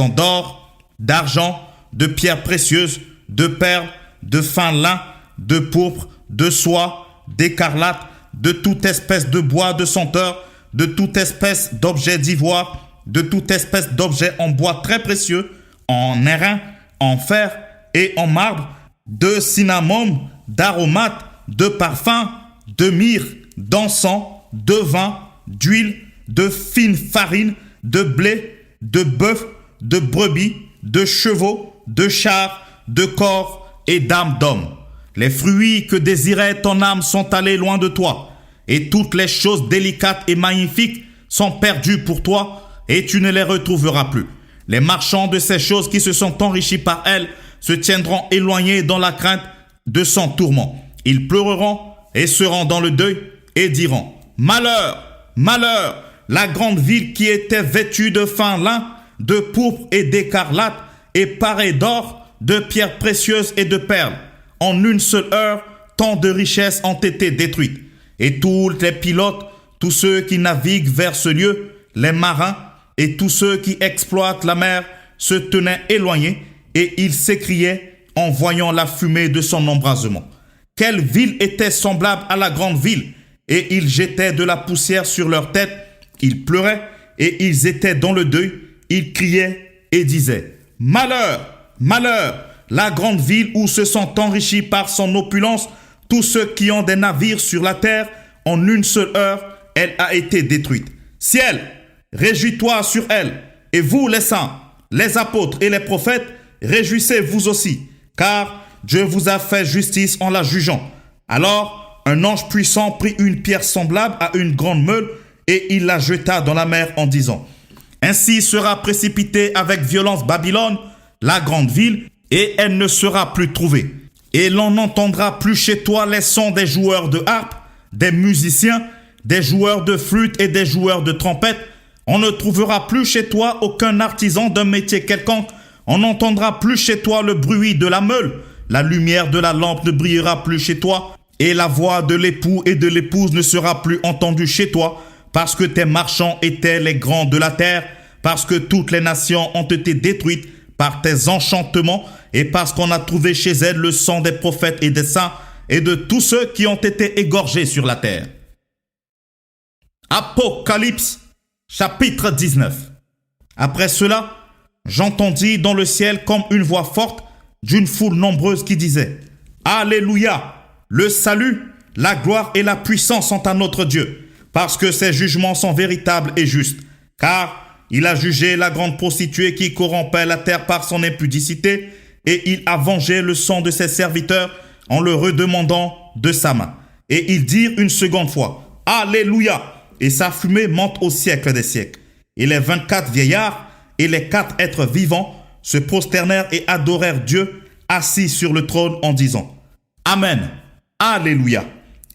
d'or, d'argent, de pierres précieuses, de perles, de fin lin, de pourpre, de soie, d'écarlate, de toute espèce de bois de senteur, de toute espèce d'objet d'ivoire, de toute espèce d'objet en bois très précieux, en airain, en fer et en marbre, de cinnamome, d'aromates, de parfums, de myrrhe, d'encens, de vin, d'huile, de fine farine, de blé, de bœuf, de brebis, de chevaux, de chars, de corps et d'âmes d'hommes. Les fruits que désirait ton âme sont allés loin de toi, et toutes les choses délicates et magnifiques sont perdues pour toi, et tu ne les retrouveras plus. Les marchands de ces choses qui se sont enrichis par elles se tiendront éloignés dans la crainte de son tourment. Ils pleureront et seront dans le deuil et diront: Malheur, malheur, la grande ville qui était vêtue de fin lin, de pourpre et d'écarlate, et parée d'or, de pierres précieuses et de perles. En une seule heure, tant de richesses ont été détruites. Et tous les pilotes, tous ceux qui naviguent vers ce lieu, les marins et tous ceux qui exploitent la mer se tenaient éloignés, et ils s'écriaient en voyant la fumée de son embrasement: Quelle ville était semblable à la grande ville! Et ils jetaient de la poussière sur leurs têtes, ils pleuraient et ils étaient dans le deuil, ils criaient et disaient: Malheur, malheur, la grande ville où se sont enrichis par son opulence tous ceux qui ont des navires sur la terre. En une seule heure, elle a été détruite. Ciel, réjouis-toi sur elle, et vous les saints, les apôtres et les prophètes, réjouissez-vous aussi, car Dieu vous a fait justice en la jugeant. Alors, un ange puissant prit une pierre semblable à une grande meule, et il la jeta dans la mer en disant: Ainsi sera précipitée avec violence Babylone, la grande ville, et elle ne sera plus trouvée. Et l'on n'entendra plus chez toi les sons des joueurs de harpe, des musiciens, des joueurs de flûte et des joueurs de trompette. On ne trouvera plus chez toi aucun artisan d'un métier quelconque. On n'entendra plus chez toi le bruit de la meule. La lumière de la lampe ne brillera plus chez toi, et la voix de l'époux et de l'épouse ne sera plus entendue chez toi, parce que tes marchands étaient les grands de la terre, parce que toutes les nations ont été détruites par tes enchantements, et parce qu'on a trouvé chez elles le sang des prophètes et des saints, et de tous ceux qui ont été égorgés sur la terre. Apocalypse, chapitre 19. Après cela, j'entendis dans le ciel comme une voix forte d'une foule nombreuse qui disait: Alléluia! Le salut, la gloire et la puissance sont à notre Dieu, parce que ses jugements sont véritables et justes. Car il a jugé la grande prostituée qui corrompait la terre par son impudicité, et il a vengé le sang de ses serviteurs en le redemandant de sa main. Et ils dirent une seconde fois: Alléluia! Et sa fumée monte au siècle des siècles. Et les 24 vieillards et les 4 êtres vivants se prosternèrent et adorèrent Dieu assis sur le trône en disant: Amen, Alléluia.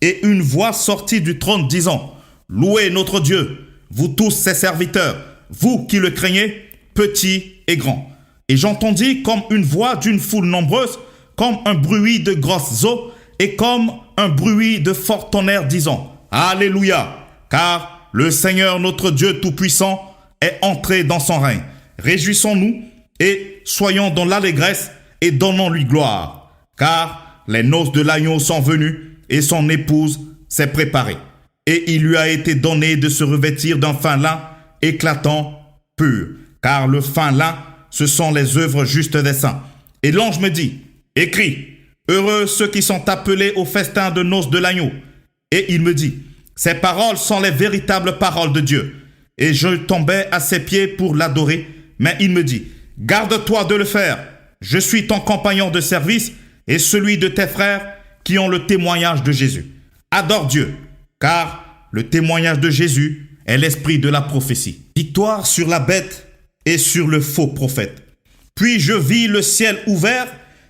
Et une voix sortit du trône disant: Louez notre Dieu, vous tous ses serviteurs, vous qui le craignez, petits et grands. Et j'entendis comme une voix d'une foule nombreuse, comme un bruit de grosses eaux et comme un bruit de fort tonnerre disant: Alléluia, car le Seigneur notre Dieu Tout-Puissant est entré dans son règne. Réjouissons-nous et soyons dans l'allégresse et donnons-lui gloire, car les noces de l'agneau sont venues et son épouse s'est préparée. Et il lui a été donné de se revêtir d'un fin lin éclatant, pur, car le fin lin, ce sont les œuvres justes des saints. Et l'ange me dit: Écris, heureux ceux qui sont appelés au festin de noces de l'agneau. Et il me dit: Ces paroles sont les véritables paroles de Dieu. Et je tombais à ses pieds pour l'adorer, mais il me dit: Garde-toi de le faire. Je suis ton compagnon de service et celui de tes frères qui ont le témoignage de Jésus. Adore Dieu, car le témoignage de Jésus est l'esprit de la prophétie. Victoire sur la bête et sur le faux prophète. Puis je vis le ciel ouvert,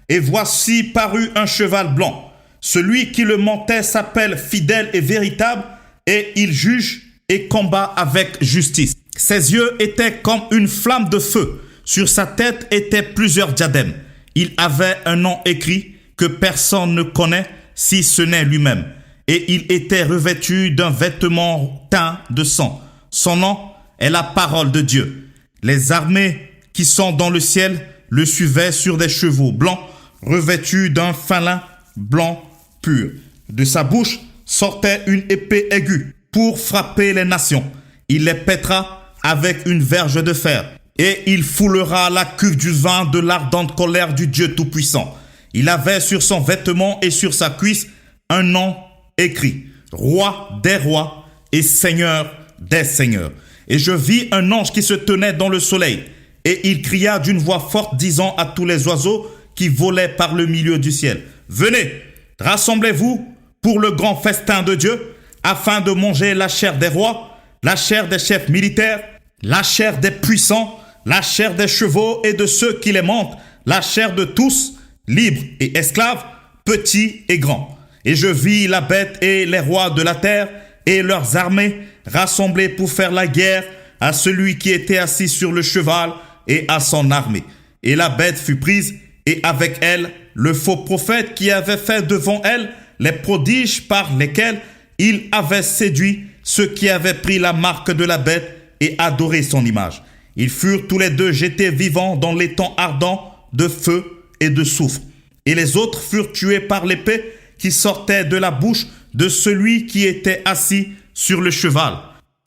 et voici parut un cheval blanc. Celui qui le montait s'appelle Fidèle et Véritable, et il juge et combat avec justice. Ses yeux étaient comme une flamme de feu. Sur sa tête étaient plusieurs diadèmes. Il avait un nom écrit que personne ne connaît si ce n'est lui-même. Et il était revêtu d'un vêtement teint de sang. Son nom est la parole de Dieu. Les armées qui sont dans le ciel le suivaient sur des chevaux blancs, revêtus d'un fin lin blanc pur. De sa bouche sortait une épée aiguë pour frapper les nations. Il les pètera avec une verge de fer, et il foulera la cuve du vin de l'ardente colère du Dieu Tout-Puissant. Il avait sur son vêtement et sur sa cuisse un nom écrit: Roi des rois et Seigneur des seigneurs. Et je vis un ange qui se tenait dans le soleil, et il cria d'une voix forte, disant à tous les oiseaux qui volaient par le milieu du ciel: Venez, rassemblez-vous pour le grand festin de Dieu, afin de manger la chair des rois, la chair des chefs militaires, la chair des puissants, la chair des chevaux et de ceux qui les montent, la chair de tous, libres et esclaves, petits et grands. Et je vis la bête et les rois de la terre et leurs armées rassemblés pour faire la guerre à celui qui était assis sur le cheval et à son armée. Et la bête fut prise, et avec elle le faux prophète qui avait fait devant elle les prodiges par lesquels il avait séduit ceux qui avaient pris la marque de la bête et adoré son image. Ils furent tous les deux jetés vivants dans l'étang ardent de feu et de soufre. Et les autres furent tués par l'épée qui sortait de la bouche de celui qui était assis sur le cheval.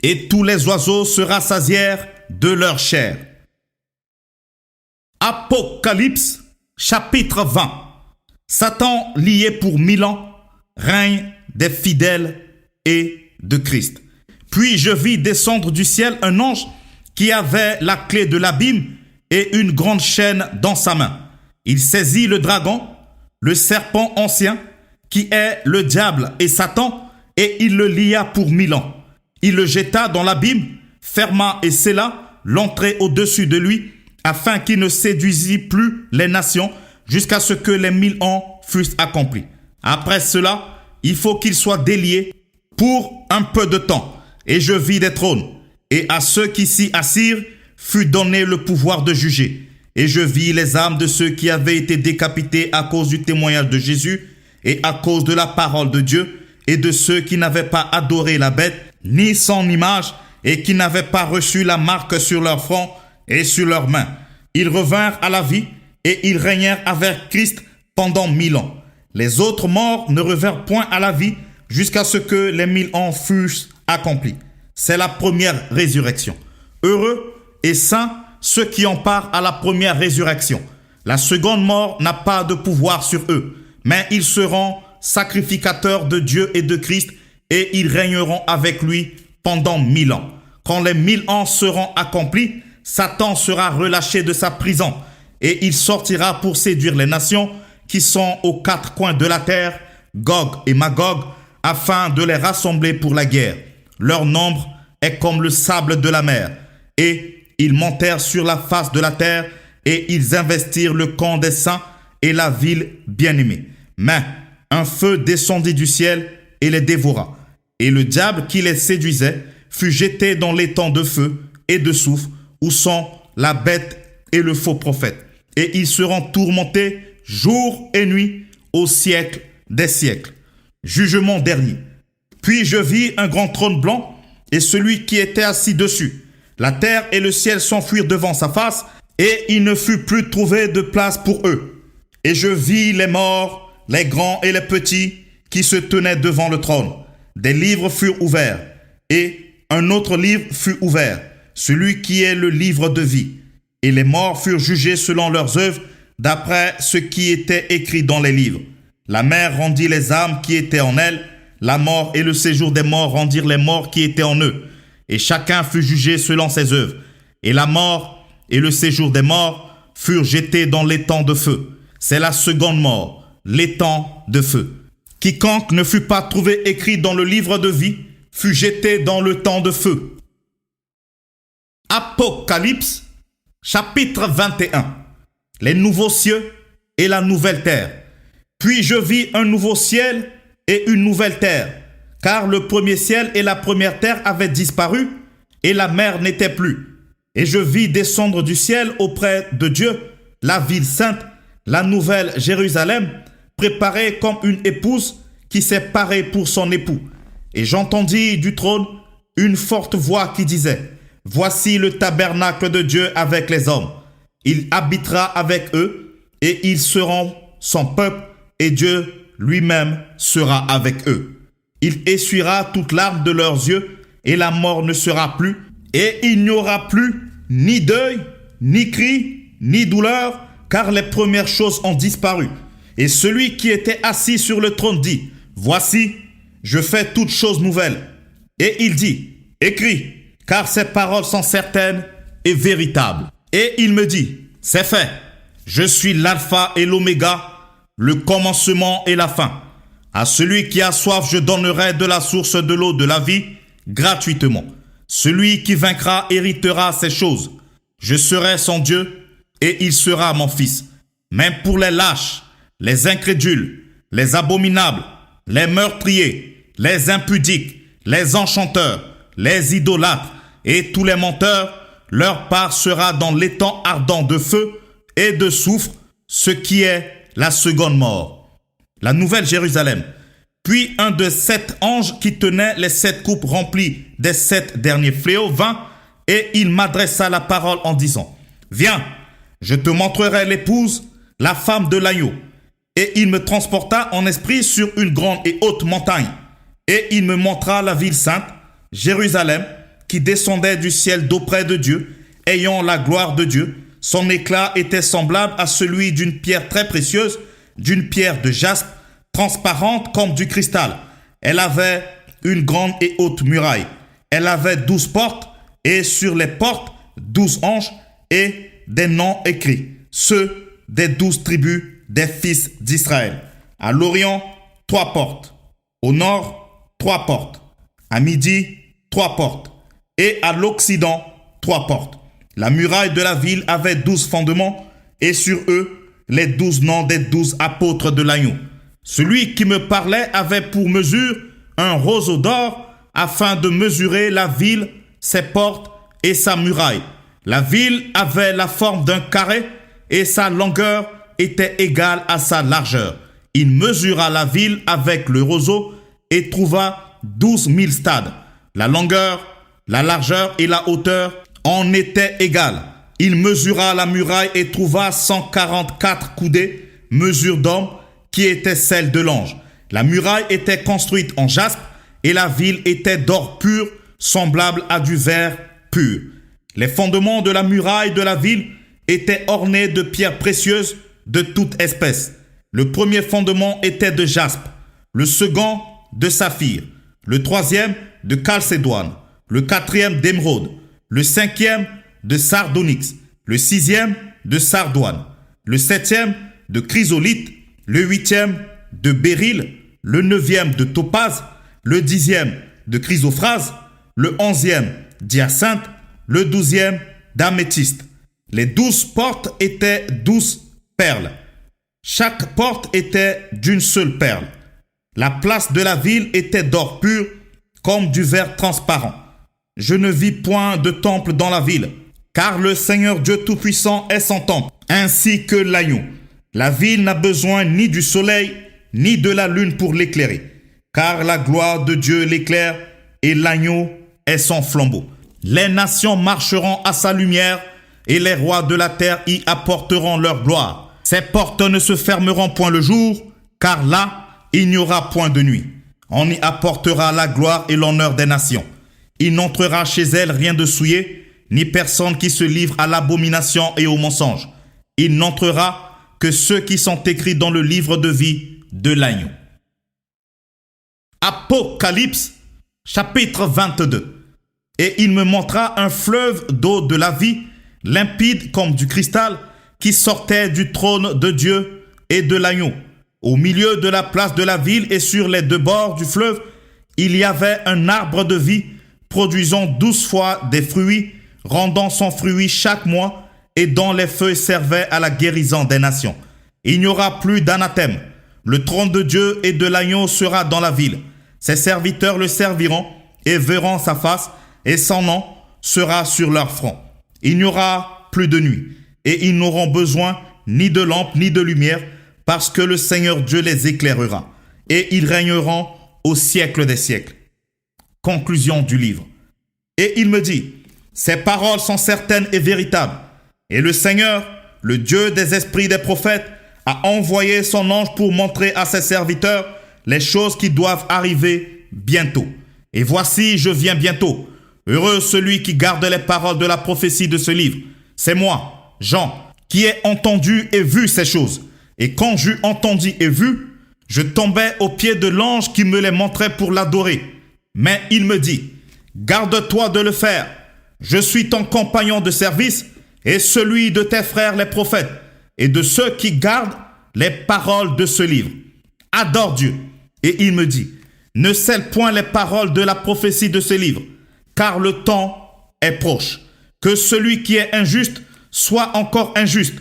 Et tous les oiseaux se rassasièrent de leur chair. Apocalypse, chapitre 20. Satan, lié pour 1000 ans, règne des fidèles et de Christ. Puis je vis descendre du ciel un ange qui avait la clé de l'abîme et une grande chaîne dans sa main. Il saisit le dragon, le serpent ancien, qui est le diable et Satan, et il le lia pour 1000 ans. Il le jeta dans l'abîme, ferma et scella l'entrée au-dessus de lui, afin qu'il ne séduisît plus les nations, jusqu'à ce que les 1000 ans fussent accomplis. Après cela, il faut qu'il soit délié pour un peu de temps. Et je vis des trônes, et à ceux qui s'y assirent fut donné le pouvoir de juger. Et je vis les âmes de ceux qui avaient été décapités à cause du témoignage de Jésus, et à cause de la parole de Dieu, et de ceux qui n'avaient pas adoré la bête, ni son image, et qui n'avaient pas reçu la marque sur leur front et sur leurs mains. Ils revinrent à la vie, et ils régnèrent avec Christ pendant 1000 ans. Les autres morts ne revinrent point à la vie, jusqu'à ce que les 1000 ans fussent accomplis. C'est la première résurrection. Heureux et saints ceux qui ont part à la première résurrection. La seconde mort n'a pas de pouvoir sur eux, mais ils seront sacrificateurs de Dieu et de Christ, et ils régneront avec lui pendant 1000 ans. Quand les 1000 ans seront accomplis, Satan sera relâché de sa prison, et il sortira pour séduire les nations qui sont aux 4 coins de la terre, Gog et Magog, afin de les rassembler pour la guerre. Leur nombre est comme le sable de la mer, et ils montèrent sur la face de la terre, et ils investirent le camp des saints et la ville bien-aimée. Mais un feu descendit du ciel et les dévora. Et le diable qui les séduisait fut jeté dans l'étang de feu et de soufre, où sont la bête et le faux prophète. Et ils seront tourmentés jour et nuit au siècle des siècles. Jugement dernier. Puis je vis un grand trône blanc et celui qui était assis dessus. La terre et le ciel s'enfuirent devant sa face, et il ne fut plus trouvé de place pour eux. Et je vis les morts, les grands et les petits, qui se tenaient devant le trône. Des livres furent ouverts, et un autre livre fut ouvert, celui qui est le livre de vie. Et les morts furent jugés selon leurs œuvres, d'après ce qui était écrit dans les livres. La mer rendit les âmes qui étaient en elle, la mort et le séjour des morts rendirent les morts qui étaient en eux. Et chacun fut jugé selon ses œuvres. Et la mort et le séjour des morts furent jetés dans l'étang de feu. C'est la seconde mort, l'étang de feu. Quiconque ne fut pas trouvé écrit dans le livre de vie fut jeté dans le temps de feu. Apocalypse, chapitre 21. Les nouveaux cieux et la nouvelle terre. Puis je vis un nouveau ciel et une nouvelle terre, car le premier ciel et la première terre avaient disparu, et la mer n'était plus. Et je vis descendre du ciel auprès de Dieu la ville sainte, la nouvelle Jérusalem, préparée comme une épouse qui s'est parée pour son époux. Et j'entendis du trône une forte voix qui disait: Voici le tabernacle de Dieu avec les hommes. Il habitera avec eux, et ils seront son peuple, et Dieu lui-même sera avec eux. Il essuiera toute larme de leurs yeux, et la mort ne sera plus, et il n'y aura plus ni deuil, ni cri, ni douleur, car les premières choses ont disparu. Et celui qui était assis sur le trône dit: Voici, je fais toutes choses nouvelles. Et il dit: Écris, car ces paroles sont certaines et véritables. Et il me dit: C'est fait. Je suis l'alpha et l'oméga, le commencement et la fin. À celui qui a soif, je donnerai de la source de l'eau de la vie gratuitement. Celui qui vaincra héritera ces choses. Je serai son Dieu et il sera mon fils. Même pour les lâches, les incrédules, les abominables, les meurtriers, les impudiques, les enchanteurs, les idolâtres et tous les menteurs, leur part sera dans l'étang ardent de feu et de soufre, ce qui est la seconde mort. La Nouvelle Jérusalem. Puis un de 7 anges qui tenait les 7 coupes remplies des 7 derniers fléaux vint et il m'adressa la parole en disant: Viens, je te montrerai l'épouse, la femme de l'agneau. Et il me transporta en esprit sur une grande et haute montagne. Et il me montra la ville sainte, Jérusalem, qui descendait du ciel d'auprès de Dieu, ayant la gloire de Dieu. Son éclat était semblable à celui d'une pierre très précieuse, d'une pierre de jaspe, transparente comme du cristal. Elle avait une grande et haute muraille. Elle avait 12 portes, et sur les portes, 12 anges, et des noms écrits, ceux des 12 tribus des fils d'Israël. À l'Orient, 3 portes. Au nord, 3 portes. À midi, 3 portes. Et à l'Occident, 3 portes. La muraille de la ville avait 12 fondements, et sur eux, les 12 noms des 12 apôtres de l'agneau. Celui qui me parlait avait pour mesure un roseau d'or, afin de mesurer la ville, ses portes et sa muraille. La ville avait la forme d'un carré, et sa longueur était égale à sa largeur. Il mesura la ville avec le roseau et trouva 12 000 stades. La longueur, la largeur et la hauteur en étaient égales. Il mesura la muraille et trouva 144 coudées, mesure d'homme, qui était celle de l'ange. La muraille était construite en jaspe et la ville était d'or pur, semblable à du verre pur. Les fondements de la muraille de la ville étaient ornés de pierres précieuses de toute espèce. Le premier fondement était de jaspe, le second de saphir, le troisième de chalcédoine, le quatrième d'émeraude, le cinquième de sardonyx, le sixième de sardoine, le septième de chrysolite, le huitième de béryl, le neuvième de topaze, le dixième de chrysophrase, le onzième d'hyacinthe, le douzième d'améthyste. Les 12 portes étaient 12 perles. Chaque porte était d'une seule perle. La place de la ville était d'or pur, comme du verre transparent. Je ne vis point de temple dans la ville, car le Seigneur Dieu Tout-Puissant est son temple, ainsi que l'agneau. La ville n'a besoin ni du soleil, ni de la lune pour l'éclairer, car la gloire de Dieu l'éclaire et l'agneau est son flambeau. Les nations marcheront à sa lumière et les rois de la terre y apporteront leur gloire. Ses portes ne se fermeront point le jour, car là, il n'y aura point de nuit. On y apportera la gloire et l'honneur des nations. Il n'entrera chez elles rien de souillé, ni personne qui se livre à l'abomination et au mensonge. Il n'entrera que ceux qui sont écrits dans le livre de vie de l'agneau. Apocalypse, chapitre 22. Et il me montra un fleuve d'eau de la vie, limpide comme du cristal, qui sortait du trône de Dieu et de l'agneau. Au milieu de la place de la ville et sur les 2 bords du fleuve, il y avait un arbre de vie, produisant 12 fois des fruits, rendant son fruit chaque mois, et dont les feuilles servaient à la guérison des nations. Il n'y aura plus d'anathème. Le trône de Dieu et de l'agneau sera dans la ville. Ses serviteurs le serviront et verront sa face, et son nom sera sur leur front. Il n'y aura plus de nuit, et ils n'auront besoin ni de lampe ni de lumière, parce que le Seigneur Dieu les éclairera, et ils régneront au siècle des siècles. Conclusion du livre. Et il me dit, ces paroles sont certaines et véritables, et le Seigneur, le Dieu des esprits des prophètes, a envoyé son ange pour montrer à ses serviteurs les choses qui doivent arriver bientôt. Et voici, je viens bientôt. Heureux celui qui garde les paroles de la prophétie de ce livre. C'est moi, Jean, qui ai entendu et vu ces choses. Et quand j'eus entendu et vu, je tombais aux pieds de l'ange qui me les montrait pour l'adorer. Mais il me dit, garde-toi de le faire. Je suis ton compagnon de service et celui de tes frères les prophètes et de ceux qui gardent les paroles de ce livre. Adore Dieu Et il me dit, ne scelle point les paroles de la prophétie de ce livre, car le temps est proche. Que celui qui est injuste soit encore injuste,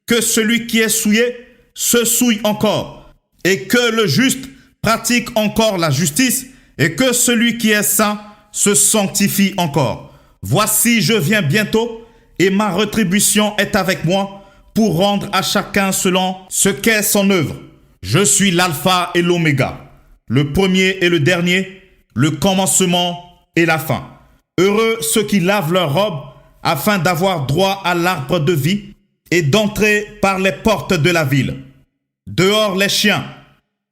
que celui qui est souillé se souille encore, et que le juste pratique encore la justice, et que celui qui est saint se sanctifie encore. Voici, je viens bientôt, et ma rétribution est avec moi, pour rendre à chacun selon ce qu'est son œuvre. Je suis l'alpha et l'oméga, le premier et le dernier, le commencement et la fin. Heureux ceux qui lavent leurs robes, afin d'avoir droit à l'arbre de vie et d'entrer par les portes de la ville. Dehors les chiens,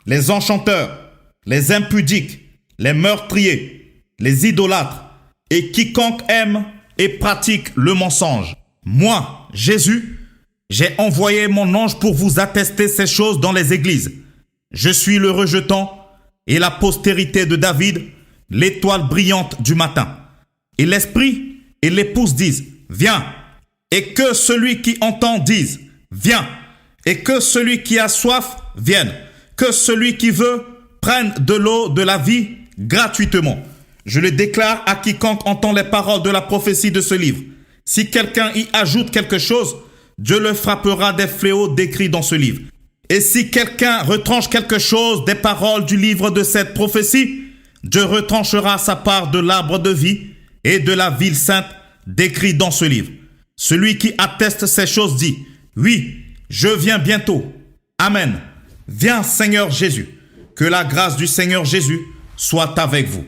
les enchanteurs, les impudiques, les meurtriers, les idolâtres et quiconque aime et pratique le mensonge. Moi, Jésus, j'ai envoyé mon ange pour vous attester ces choses dans les églises. Je suis le rejetant et la postérité de David, l'étoile brillante du matin. Et l'esprit et l'épouse disent, viens. Et que celui qui entend dise, viens. Et que celui qui a soif vienne. Que celui qui veut prenne de l'eau de la vie gratuitement. Je le déclare à quiconque entend les paroles de la prophétie de ce livre. Si quelqu'un y ajoute quelque chose, Dieu le frappera des fléaux décrits dans ce livre. Et si quelqu'un retranche quelque chose des paroles du livre de cette prophétie, Dieu retranchera sa part de l'arbre de vie et de la ville sainte décrit dans ce livre. Celui qui atteste ces choses dit, oui, je viens bientôt. Amen. Viens Seigneur Jésus. Que la grâce du Seigneur Jésus soit avec vous.